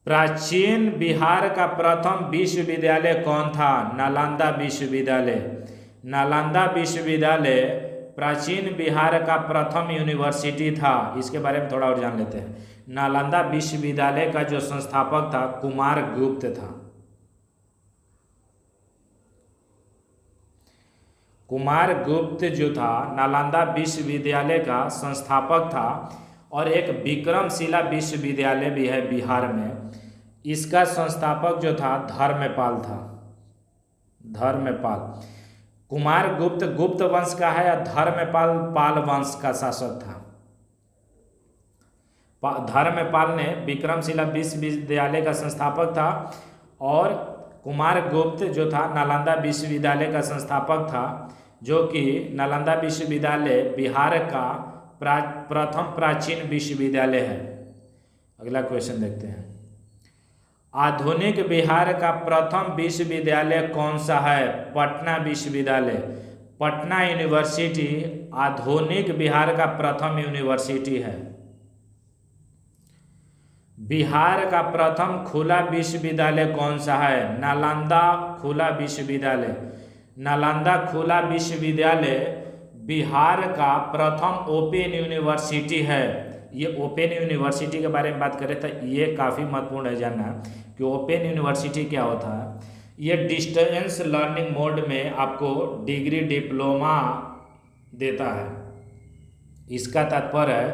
A: प्राचीन बिहार का प्रथम विश्वविद्यालय कौन था? नालंदा विश्वविद्यालय। नालंदा विश्वविद्यालय प्राचीन बिहार का प्रथम यूनिवर्सिटी था। इसके बारे में थोड़ा और जान लेते हैं। नालंदा विश्वविद्यालय का जो संस्थापक था कुमार गुप्त था। कुमार गुप्त जो था नालंदा विश्वविद्यालय का संस्थापक था, और एक विक्रमशिला विश्वविद्यालय भी है बिहार में, इसका संस्थापक जो था धर्मपाल था। धर्मपाल। कुमार गुप्त गुप्त वंश का है, और धर्मपाल पाल वंश का शासक था। धर्मपाल ने विक्रमशिला विश्वविद्यालय का संस्थापक था, और कुमार गुप्त जो था नालंदा विश्वविद्यालय का संस्थापक था, जो कि नालंदा विश्वविद्यालय बिहार का प्रथम प्राचीन विश्वविद्यालय है। अगला क्वेश्चन देखते हैं, आधुनिक बिहार का प्रथम विश्वविद्यालय कौन सा है? पटना विश्वविद्यालय। पटना यूनिवर्सिटी आधुनिक बिहार का प्रथम यूनिवर्सिटी है। बिहार का प्रथम खुला विश्वविद्यालय कौन सा है? नालंदा खुला विश्वविद्यालय। नालंदा खुला विश्वविद्यालय बिहार का प्रथम ओपन यूनिवर्सिटी है। ये ओपन यूनिवर्सिटी के बारे में बात करें तो ये काफ़ी महत्वपूर्ण है जानना कि ओपन यूनिवर्सिटी क्या होता है। ये डिस्टेंस लर्निंग मोड में आपको डिग्री डिप्लोमा देता है। इसका तात्पर्य है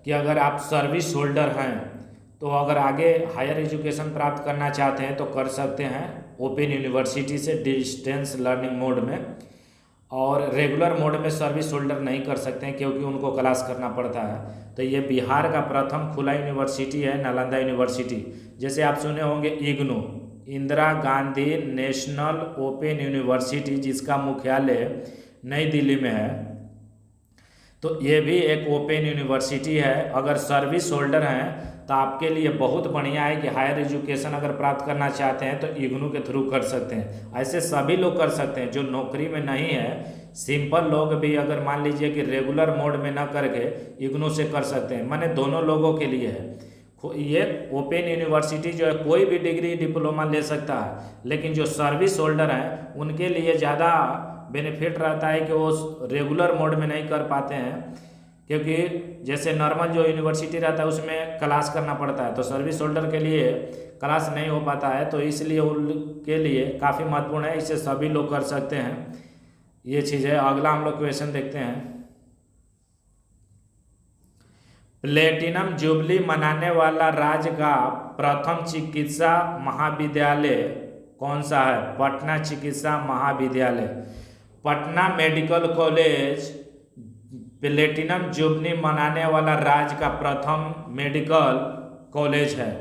A: कि अगर आप सर्विस होल्डर हैं तो अगर आगे हायर एजुकेशन प्राप्त करना चाहते हैं तो कर सकते हैं ओपन यूनिवर्सिटी से डिस्टेंस लर्निंग मोड में, और रेगुलर मोड में सर्विस होल्डर नहीं कर सकते हैं क्योंकि उनको क्लास करना पड़ता है। तो ये बिहार का प्रथम खुला यूनिवर्सिटी है नालंदा यूनिवर्सिटी। जैसे आप सुने होंगे IGNOU, Indira Gandhi national open university, जिसका मुख्यालय नई दिल्ली में है, तो ये भी एक ओपन यूनिवर्सिटी है। अगर सर्विस होल्डर हैं तो आपके लिए बहुत बढ़िया है कि हायर एजुकेशन अगर प्राप्त करना चाहते हैं तो इग्नू के थ्रू कर सकते हैं। ऐसे सभी लोग कर सकते हैं जो नौकरी में नहीं है। सिंपल लोग भी अगर मान लीजिए कि रेगुलर मोड में ना करके इग्नू से कर सकते हैं, माने दोनों लोगों के लिए है। ये ओपन यूनिवर्सिटी जो है कोई भी डिग्री डिप्लोमा ले सकता है, लेकिन जो सर्विस होल्डर हैं उनके लिए ज़्यादा बेनिफिट रहता है कि वो रेगुलर मोड में नहीं कर पाते हैं, क्योंकि जैसे नॉर्मल जो यूनिवर्सिटी रहता है उसमें क्लास करना पड़ता है, तो सर्विस होल्डर के लिए क्लास नहीं हो पाता है, तो इसलिए उनके लिए काफ़ी महत्वपूर्ण है। इसे सभी लोग कर सकते हैं। ये चीज़ है। अगला हम लोग क्वेश्चन देखते हैं। प्लेटिनम जुबली मनाने वाला राज्य का प्रथम चिकित्सा महाविद्यालय कौन सा है? पटना चिकित्सा महाविद्यालय। Patna medical college platinum jubilee मनाने वाला राज्य का प्रथम मेडिकल कॉलेज है।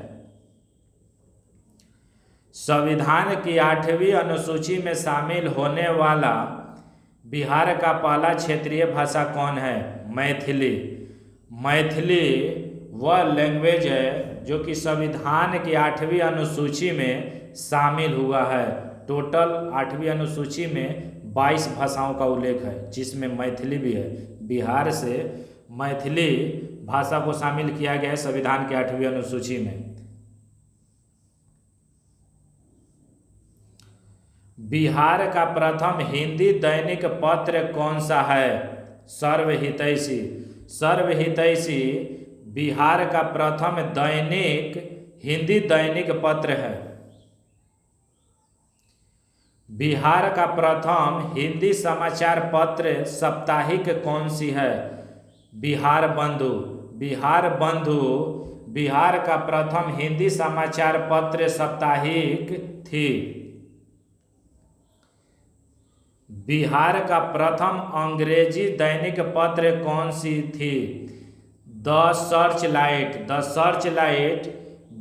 A: संविधान की 8वीं अनुसूची में शामिल होने वाला बिहार का पहला क्षेत्रीय भाषा कौन है? मैथिली। मैथिली वह लैंग्वेज है जो कि संविधान की 8वीं अनुसूची में शामिल हुआ है। टोटल 8वीं अनुसूची में 22 भाषाओं का उल्लेख है, जिसमें मैथिली भी है। बिहार से मैथिली भाषा को शामिल किया गया है संविधान की 8वीं अनुसूची में। बिहार का प्रथम हिंदी दैनिक पत्र कौन सा है? सर्वहितैषी। सर्वहितैषी बिहार का प्रथम दैनिक हिंदी दैनिक पत्र है। बिहार का प्रथम हिंदी समाचार पत्र साप्ताहिक कौन सी है? बिहार बंधु। बिहार बंधु बिहार का प्रथम हिंदी समाचार पत्र साप्ताहिक थी। बिहार का प्रथम अंग्रेजी दैनिक पत्र कौन सी थी? The search light. The search light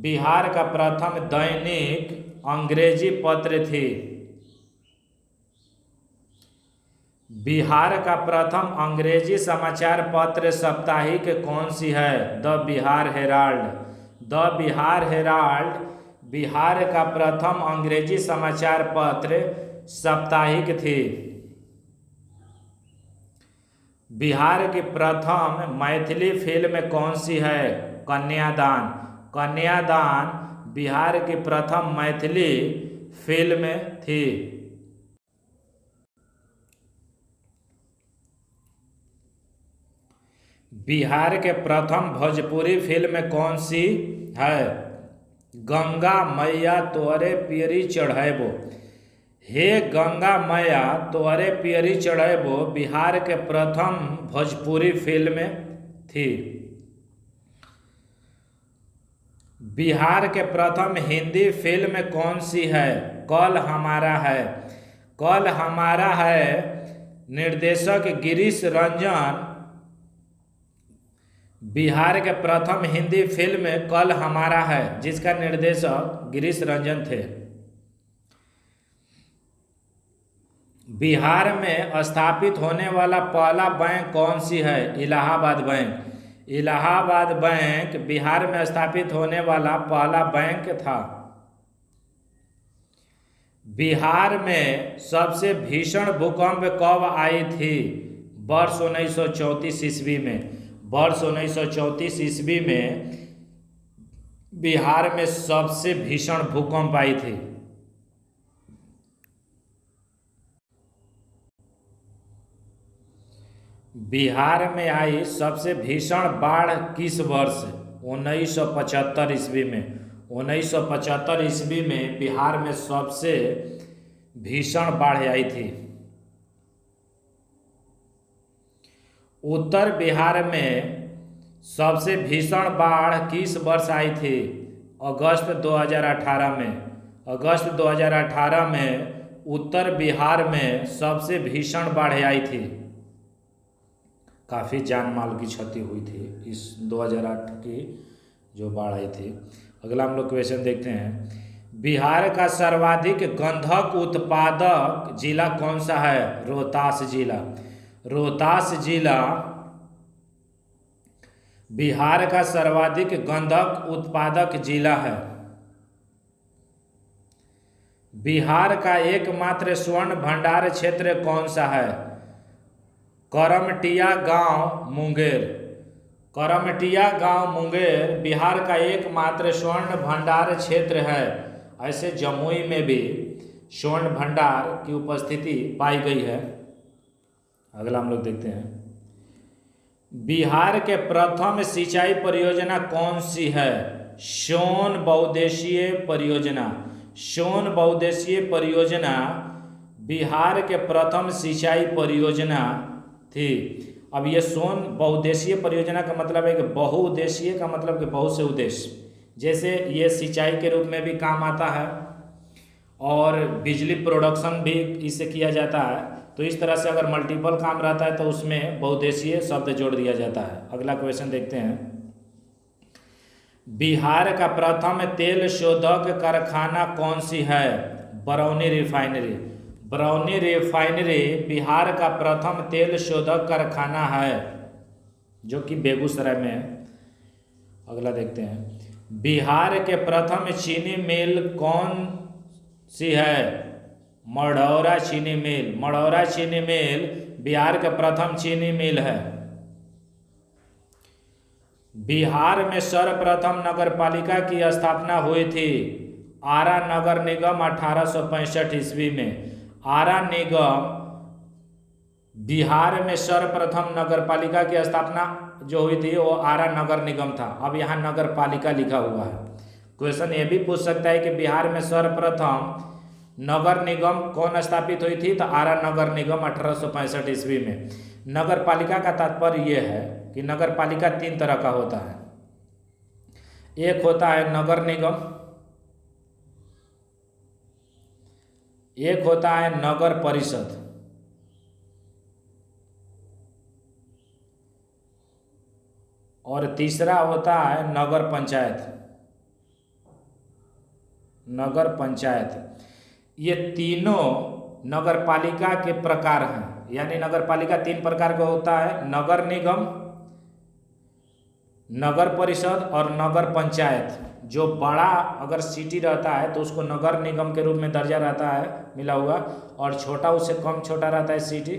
A: Bihar का प्रथम दैनिक अंग्रेजी पत्र थी। बिहार का प्रथम अंग्रेजी समाचार पत्र साप्ताहिक कौन सी है? The Bihar Herald. The Bihar Herald Bihar का प्रथम अंग्रेजी समाचार पत्र साप्ताहिक थी। बिहार की प्रथम मैथिली फिल्म कौन सी है? कन्यादान। कन्यादान बिहार की प्रथम मैथिली फिल्म थी। बिहार के प्रथम भोजपुरी फिल्म कौन सी है? गंगा मैया तोहरे पियरी चढ़ैबो। हे गंगा मैया तोहरे पियरी चढ़ैबो बिहार के प्रथम भोजपुरी फिल्म थी। बिहार के प्रथम हिंदी फिल्म कौन सी है? कल हमारा है। कल हमारा है निर्देशक गिरीश रंजन। बिहार के प्रथम हिंदी फिल्म कल हमारा है, जिसका निर्देशक गिरीश रंजन थे। बिहार में स्थापित होने वाला पहला बैंक कौन सी है? इलाहाबाद बैंक। इलाहाबाद बैंक बिहार में स्थापित होने वाला पहला बैंक था। बिहार में सबसे भीषण भूकंप कब आई थी? वर्ष 1934 ईस्वी में। वर्ष 1934 ईस्वी में बिहार में सबसे भीषण भूकंप आई थी। बिहार में आई सबसे भीषण बाढ़ किस वर्ष? 1975 ईस्वी में। 1975 ईस्वी में बिहार में सबसे भीषण बाढ़ आई थी। उत्तर बिहार में सबसे भीषण बाढ़ किस वर्ष आई थी? अगस्त 2018 में। अगस्त 2018 में उत्तर बिहार में सबसे भीषण बाढ़ आई थी। काफ़ी जान माल की क्षति हुई थी इस 2008 की जो बाढ़ आई थी। अगला हम लोग क्वेश्चन देखते हैं। बिहार का सर्वाधिक गंधक उत्पादक जिला कौन सा है? रोहतास जिला। रोहतास जिला बिहार का सर्वाधिक गंधक उत्पादक जिला है। बिहार का एकमात्र स्वर्ण भंडार क्षेत्र कौन सा है? करमटिया गांव मुंगेर। करमटिया गांव मुंगेर बिहार का एकमात्र स्वर्ण भंडार क्षेत्र है। ऐसे जमुई में भी स्वर्ण भंडार की उपस्थिति पाई गई है। अगला हम लोग देखते हैं। बिहार के प्रथम सिंचाई परियोजना कौन सी है? सोन बहुउद्देशीय परियोजना। सोन बहुउद्देशीय परियोजना बिहार के प्रथम सिंचाई परियोजना थी। अब ये सोन बहुउद्देशीय परियोजना का मतलब है कि बहुउद्देशीय का मतलब कि बहुत से उद्देश्य, जैसे ये सिंचाई के रूप में भी काम आता है और बिजली प्रोडक्शन भी इससे किया जाता है। तो इस तरह से अगर मल्टीपल काम रहता है तो उसमें बहुउद्देशीय शब्द जोड़ दिया जाता है। अगला क्वेश्चन देखते हैं। बिहार का प्रथम तेल शोधक कारखाना कौन सी है? बरौनी रिफाइनरी। बरौनी रिफाइनरी बिहार का प्रथम तेल शोधक कारखाना है, जो कि बेगूसराय में है। अगला देखते हैं। बिहार के प्रथम चीनी मिल कौन सी है? मढ़ौरा चीनी मिल। मढ़ौरा चीनी मिल बिहार का प्रथम चीनी मिल है। बिहार में सर्वप्रथम नगर पालिका की स्थापना हुई थी। आरा नगर निगम 1865 ईस्वी में। आरा निगम बिहार में सर्वप्रथम नगर पालिका की स्थापना जो हुई थी वो आरा नगर निगम था। अब यहाँ नगर पालिका लिखा हुआ है। क्वेश्चन ये भी पूछ सकता है कि बिहार में सर्वप्रथम नगर निगम कौन स्थापित हुई थी? तो आरा नगर निगम 1865 ईस्वी में। नगर पालिका का तात्पर्य यह है कि नगर पालिका 3 तरह का होता है। एक होता है नगर निगम, एक होता है नगर परिषद, और तीसरा होता है नगर पंचायत। नगर पंचायत, ये तीनों नगर पालिका के प्रकार हैं। यानी नगर पालिका 3 प्रकार का होता है: नगर निगम, नगर परिषद और नगर पंचायत। जो बड़ा अगर सिटी रहता है तो उसको नगर निगम के रूप में दर्जा रहता है मिला हुआ, और छोटा उससे कम छोटा रहता है सिटी,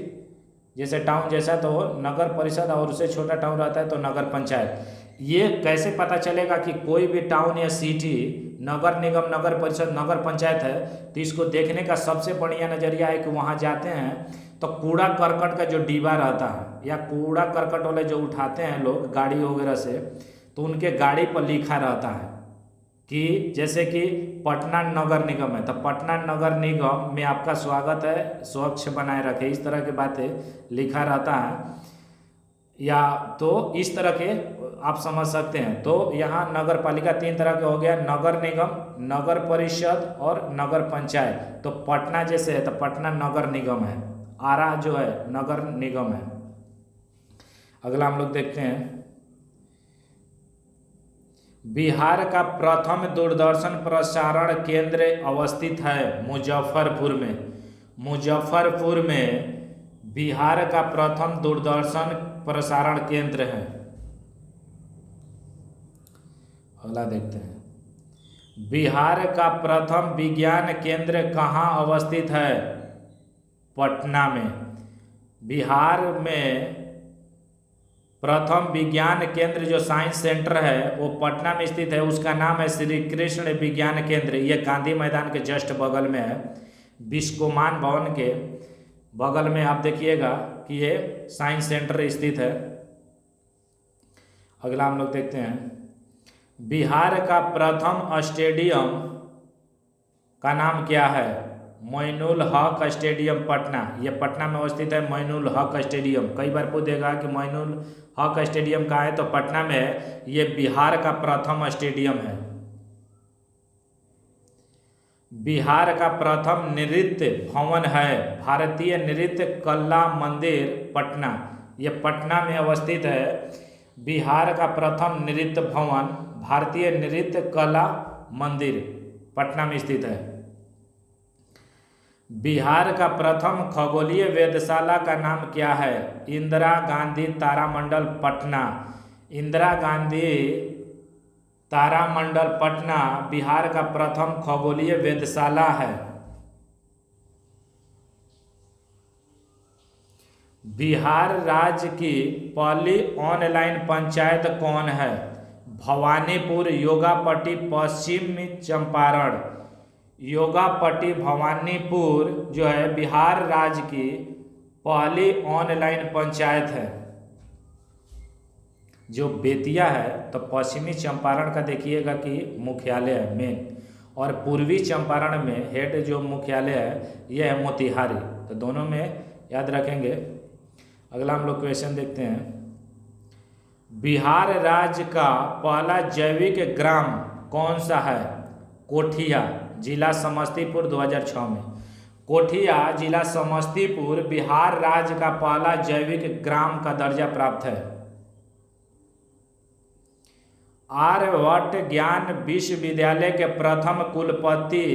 A: जैसे टाउन जैसा, तो नगर परिषद, और उससे छोटा टाउन रहता है तो नगर पंचायत। ये कैसे पता चलेगा कि कोई भी टाउन या सिटी नगर निगम, नगर परिषद, नगर पंचायत है? तो इसको देखने का सबसे बढ़िया नज़रिया है कि वहाँ जाते हैं तो कूड़ा करकट का जो डिब्बा रहता है या कूड़ा करकट वाले जो उठाते हैं लोग गाड़ी वगैरह से, तो उनके गाड़ी पर लिखा रहता है कि जैसे कि पटना नगर निगम है तो पटना नगर निगम में आपका स्वागत है, स्वच्छ बनाए रखे, इस तरह की बातें लिखा रहता है। या तो इस तरह के आप समझ सकते हैं। तो यहाँ नगर पालिका 3 तरह के हो गया: नगर निगम, नगर परिषद और नगर पंचायत। तो पटना जैसे है तो पटना नगर निगम है, आरा जो है नगर निगम है। अगला हम लोग देखते हैं। बिहार का प्रथम दूरदर्शन प्रसारण केंद्र अवस्थित है मुजफ्फरपुर में। मुजफ्फरपुर में बिहार का प्रथम दूरदर्शन प्रसारण केंद्र है। अगला देखते हैं। बिहार का प्रथम विज्ञान केंद्र कहाँ अवस्थित है? पटना में। बिहार में प्रथम विज्ञान केंद्र जो साइंस सेंटर है वो पटना में स्थित है। उसका नाम है श्री कृष्ण विज्ञान केंद्र। ये गांधी मैदान के जस्ट बगल में है, बिस्कोमान भवन के बगल में। आप देखिएगा कि ये साइंस सेंटर स्थित है। अगला हम लोग देखते हैं। बिहार का प्रथम स्टेडियम का नाम क्या है? मोइनुल हक स्टेडियम पटना। ये पटना में अवस्थित है मोइनुल हक स्टेडियम। कई बार पूछेगा कि मोइनुल हक स्टेडियम कहाँ है, तो पटना में है। ये बिहार का प्रथम स्टेडियम है। बिहार का प्रथम नृत्य भवन है भारतीय नृत्य कला मंदिर पटना। ये पटना में अवस्थित है। बिहार का प्रथम नृत्य भवन भारतीय नृत्य कला मंदिर पटना में स्थित है। बिहार का प्रथम खगोलीय वेधशाला का नाम क्या है? इंदिरा गांधी तारामंडल पटना। इंदिरा गांधी तारामंडल पटना बिहार का प्रथम खगोलीय वेधशाला है। बिहार राज्य की पहली ऑनलाइन पंचायत कौन है? भवानीपुर, योगापट्टी, पश्चिम चंपारण। योगापट्टी भवानीपुर जो है बिहार राज्य की पहली ऑनलाइन पंचायत है। जो बेतिया है तो पश्चिमी चंपारण का देखिएगा कि मुख्यालय है मेन, और पूर्वी चंपारण में हेड जो मुख्यालय है यह है मोतिहारी। तो दोनों में याद रखेंगे। अगला हम लोग क्वेश्चन देखते हैं। बिहार राज्य का पहला जैविक ग्राम कौन सा है? कोठिया, जिला समस्तीपुर, 2006 में। कोठिया जिला समस्तीपुर बिहार राज्य का पहला जैविक ग्राम का दर्जा प्राप्त है। आर्यभट्ट ज्ञान विश्वविद्यालय के प्रथम कुलपति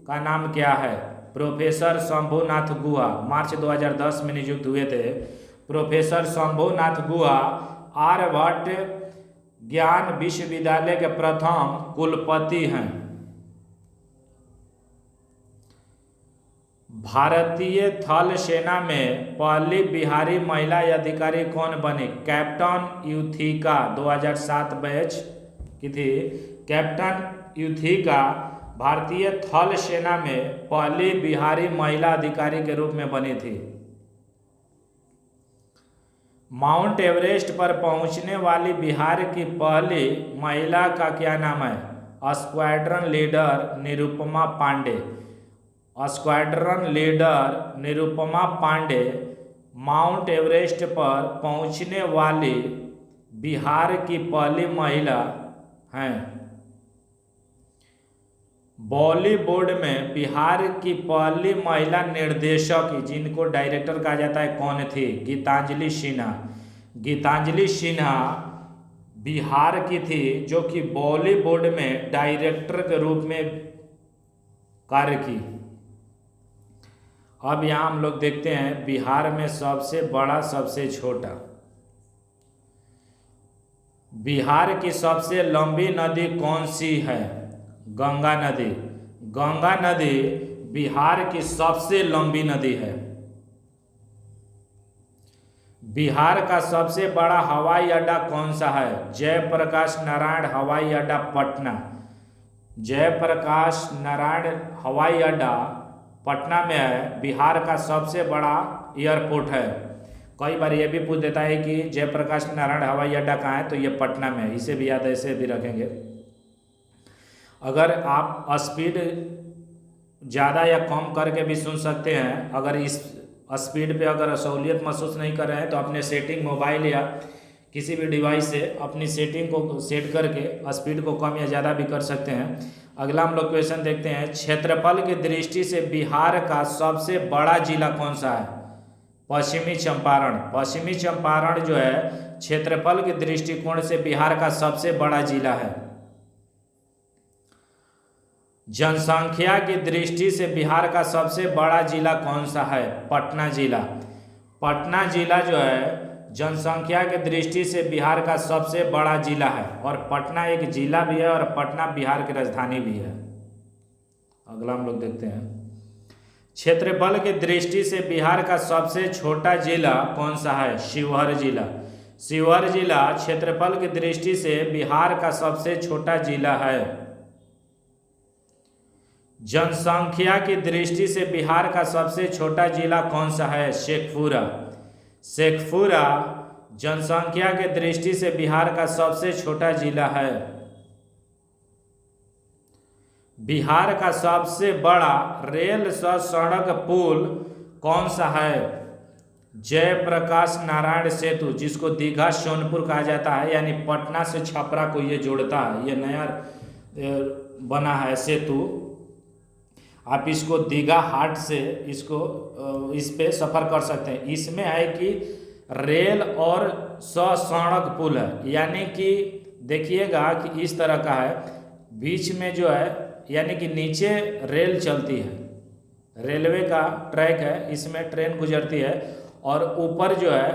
A: का नाम क्या है? प्रोफेसर शंभुनाथ गुहा, मार्च 2010 में नियुक्त हुए थे। प्रोफेसर शंभुनाथ गुहा आर्यभट्ट ज्ञान विश्वविद्यालय के प्रथम कुलपति हैं। भारतीय थल सेना में पहली बिहारी महिला अधिकारी कौन बनी? कैप्टन यूथिका, 2007 बैच की थी। कैप्टन यूथिका भारतीय थल सेना में पहली बिहारी महिला अधिकारी के रूप में बनी थी। माउंट एवरेस्ट पर पहुंचने वाली बिहार की पहली महिला का क्या नाम है? Squadron leader Nirupama Pande. Squadron leader Nirupama Pande Mount Everest पर पहुंचने वाली बिहार की पहली महिला हैं। बॉलीवुड में बिहार की पहली महिला निर्देशक जिनको डायरेक्टर कहा जाता है कौन थी? गीतांजलि सिन्हा। गीतांजलि सिन्हा बिहार की थी जो कि बॉलीवुड में डायरेक्टर के रूप में कार्य की। अब यहाँ हम लोग देखते हैं बिहार में सबसे बड़ा सबसे छोटा। बिहार की सबसे लंबी नदी कौन सी है? गंगा नदी। गंगा नदी बिहार की सबसे लंबी नदी है। बिहार का सबसे बड़ा हवाई अड्डा कौन सा है? जयप्रकाश नारायण हवाई अड्डा, पटना। जयप्रकाश नारायण हवाई अड्डा पटना में है। बिहार का सबसे बड़ा एयरपोर्ट है। कई बार ये भी पूछ देता है कि जयप्रकाश नारायण हवाई अड्डा कहाँ है, तो ये पटना में है। इसे भी याद ऐसे भी रखेंगे। अगर आप स्पीड ज़्यादा या कम करके भी सुन सकते हैं। अगर इस स्पीड पे अगर सहूलियत महसूस नहीं कर रहे हैं तो अपने सेटिंग मोबाइल या किसी भी डिवाइस से अपनी सेटिंग को सेट करके स्पीड को कम या ज़्यादा भी कर सकते हैं। अगला हम लोग क्वेश्चन देखते हैं। क्षेत्रफल की दृष्टि से बिहार का सबसे बड़ा जिला कौन सा है? पश्चिमी चंपारण। पश्चिमी चंपारण जो है क्षेत्रफल के दृष्टिकोण से बिहार का सबसे बड़ा जिला है। जनसंख्या की दृष्टि से बिहार का सबसे बड़ा जिला कौन सा है? पटना जिला। पटना जिला जो है जनसंख्या की दृष्टि से बिहार का सबसे बड़ा जिला है। और पटना एक जिला भी है और पटना बिहार की राजधानी भी है। अगला हम लोग देखते हैं। क्षेत्रफल की दृष्टि से बिहार का सबसे छोटा जिला कौन सा है? शिवहर जिला। शिवहर जिला क्षेत्रफल की दृष्टि से बिहार का सबसे छोटा जिला है। जनसंख्या की दृष्टि से बिहार का सबसे छोटा जिला कौन सा है? शेखपुरा। शेखपुरा जनसंख्या की दृष्टि से बिहार का सबसे छोटा जिला है। बिहार का सबसे बड़ा रेल सड़क पुल कौन सा है? जयप्रकाश नारायण सेतु, जिसको दीघा सोनपुर कहा जाता है, यानी पटना से छपरा को ये जोड़ता है। ये नया बना है सेतु। आप इसको दीघा हाट से इस पे सफ़र कर सकते हैं। इसमें है कि रेल और सड़क पुल है, यानी कि देखिएगा कि इस तरह का है। बीच में जो है यानी कि नीचे रेल चलती है, रेलवे का ट्रैक है, इसमें ट्रेन गुजरती है। और ऊपर जो है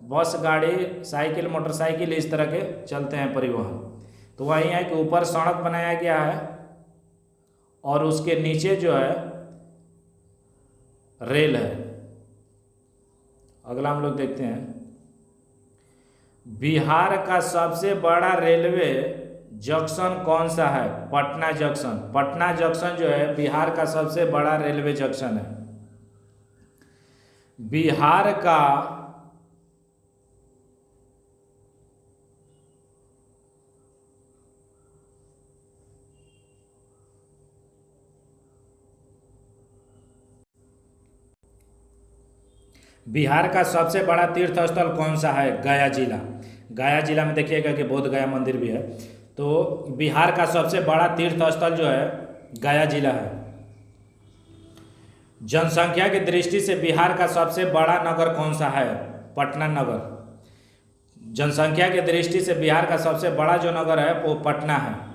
A: बस, गाड़ी, साइकिल, मोटरसाइकिल इस तरह के चलते हैं परिवहन। तो वही है कि ऊपर सड़क बनाया गया है और उसके नीचे जो है रेल है। अगला हम लोग देखते हैं। बिहार का सबसे बड़ा रेलवे जंक्शन कौन सा है? पटना जंक्शन। पटना जंक्शन जो है बिहार का सबसे बड़ा रेलवे जंक्शन है। बिहार का बिहार का सबसे बड़ा तीर्थ स्थल कौन सा है? गया जिला। गया जिला में देखिएगा कि बोध गया मंदिर भी है। तो बिहार का सबसे बड़ा तीर्थ स्थल जो है गया जिला है। जनसंख्या की दृष्टि से बिहार का सबसे बड़ा नगर कौन सा है? पटना नगर। जनसंख्या की दृष्टि से बिहार का सबसे बड़ा जो नगर है वो पटना है।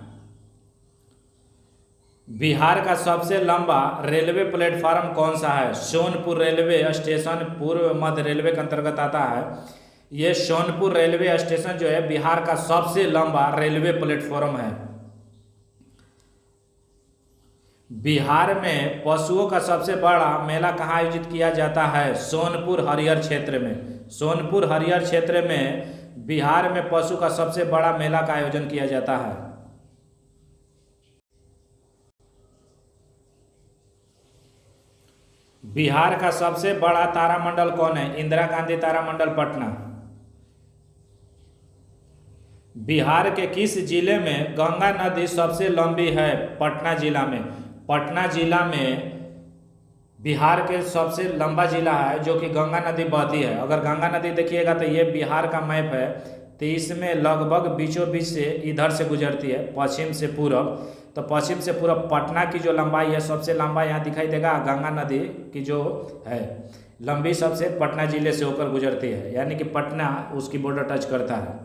A: बिहार का सबसे लंबा रेलवे प्लेटफार्म कौन सा है? सोनपुर रेलवे स्टेशन पूर्व मध्य रेलवे के अंतर्गत आता है। ये सोनपुर रेलवे स्टेशन जो है बिहार का सबसे लंबा रेलवे प्लेटफार्म है। बिहार में पशुओं का सबसे बड़ा मेला कहाँ आयोजित किया जाता है? सोनपुर हरिहर क्षेत्र में। सोनपुर हरिहर क्षेत्र में बिहार में पशु का सबसे बड़ा मेला का आयोजन किया जाता है। बिहार का सबसे बड़ा तारामंडल कौन है? इंदिरा गांधी तारामंडल पटना। बिहार के किस जिले में गंगा नदी सबसे लंबी है? पटना जिला में। पटना जिला में बिहार के सबसे लंबा जिला है जो कि गंगा नदी बहती है। अगर गंगा नदी देखिएगा तो ये बिहार का मैप है, तो इसमें लगभग बीचों बीच से इधर से गुजरती है पश्चिम से पूरब। तो पश्चिम से पूरब पटना की जो लंबाई है सबसे लंबा यहाँ दिखाई देगा गंगा नदी की जो है लंबी सबसे पटना जिले से होकर गुजरती है, यानी कि पटना उसकी बॉर्डर टच करता है।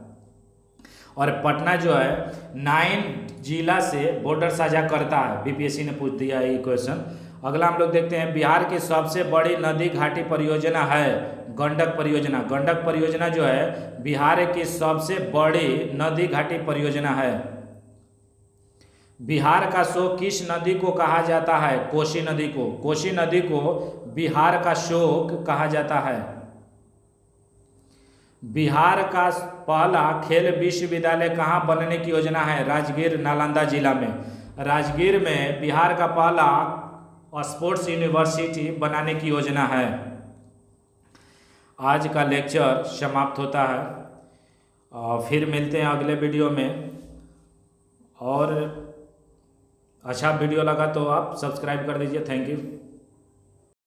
A: और पटना जो है 9 जिला से बॉर्डर साझा करता है। बीपीएससी ने पूछ दिया ये क्वेश्चन। अगला हम लोग देखते हैं बिहार की सबसे बड़ी नदी घाटी परियोजना है गंडक परियोजना। गंडक परियोजना जो है बिहार की सबसे बड़ी नदी घाटी परियोजना है। बिहार का शोक किस नदी को कहा जाता है? कोसी नदी को। कोसी नदी को बिहार का शोक कहा जाता है। बिहार का पहला खेल विश्वविद्यालय कहाँ बनने की योजना है? राजगीर नालंदा जिला में। राजगीर में बिहार का पहला स्पोर्ट्स यूनिवर्सिटी बनाने की योजना है। आज का लेक्चर समाप्त होता है। फिर मिलते हैं अगले वीडियो में। और अच्छा वीडियो लगा तो आप सब्सक्राइब कर दीजिए। Thank you.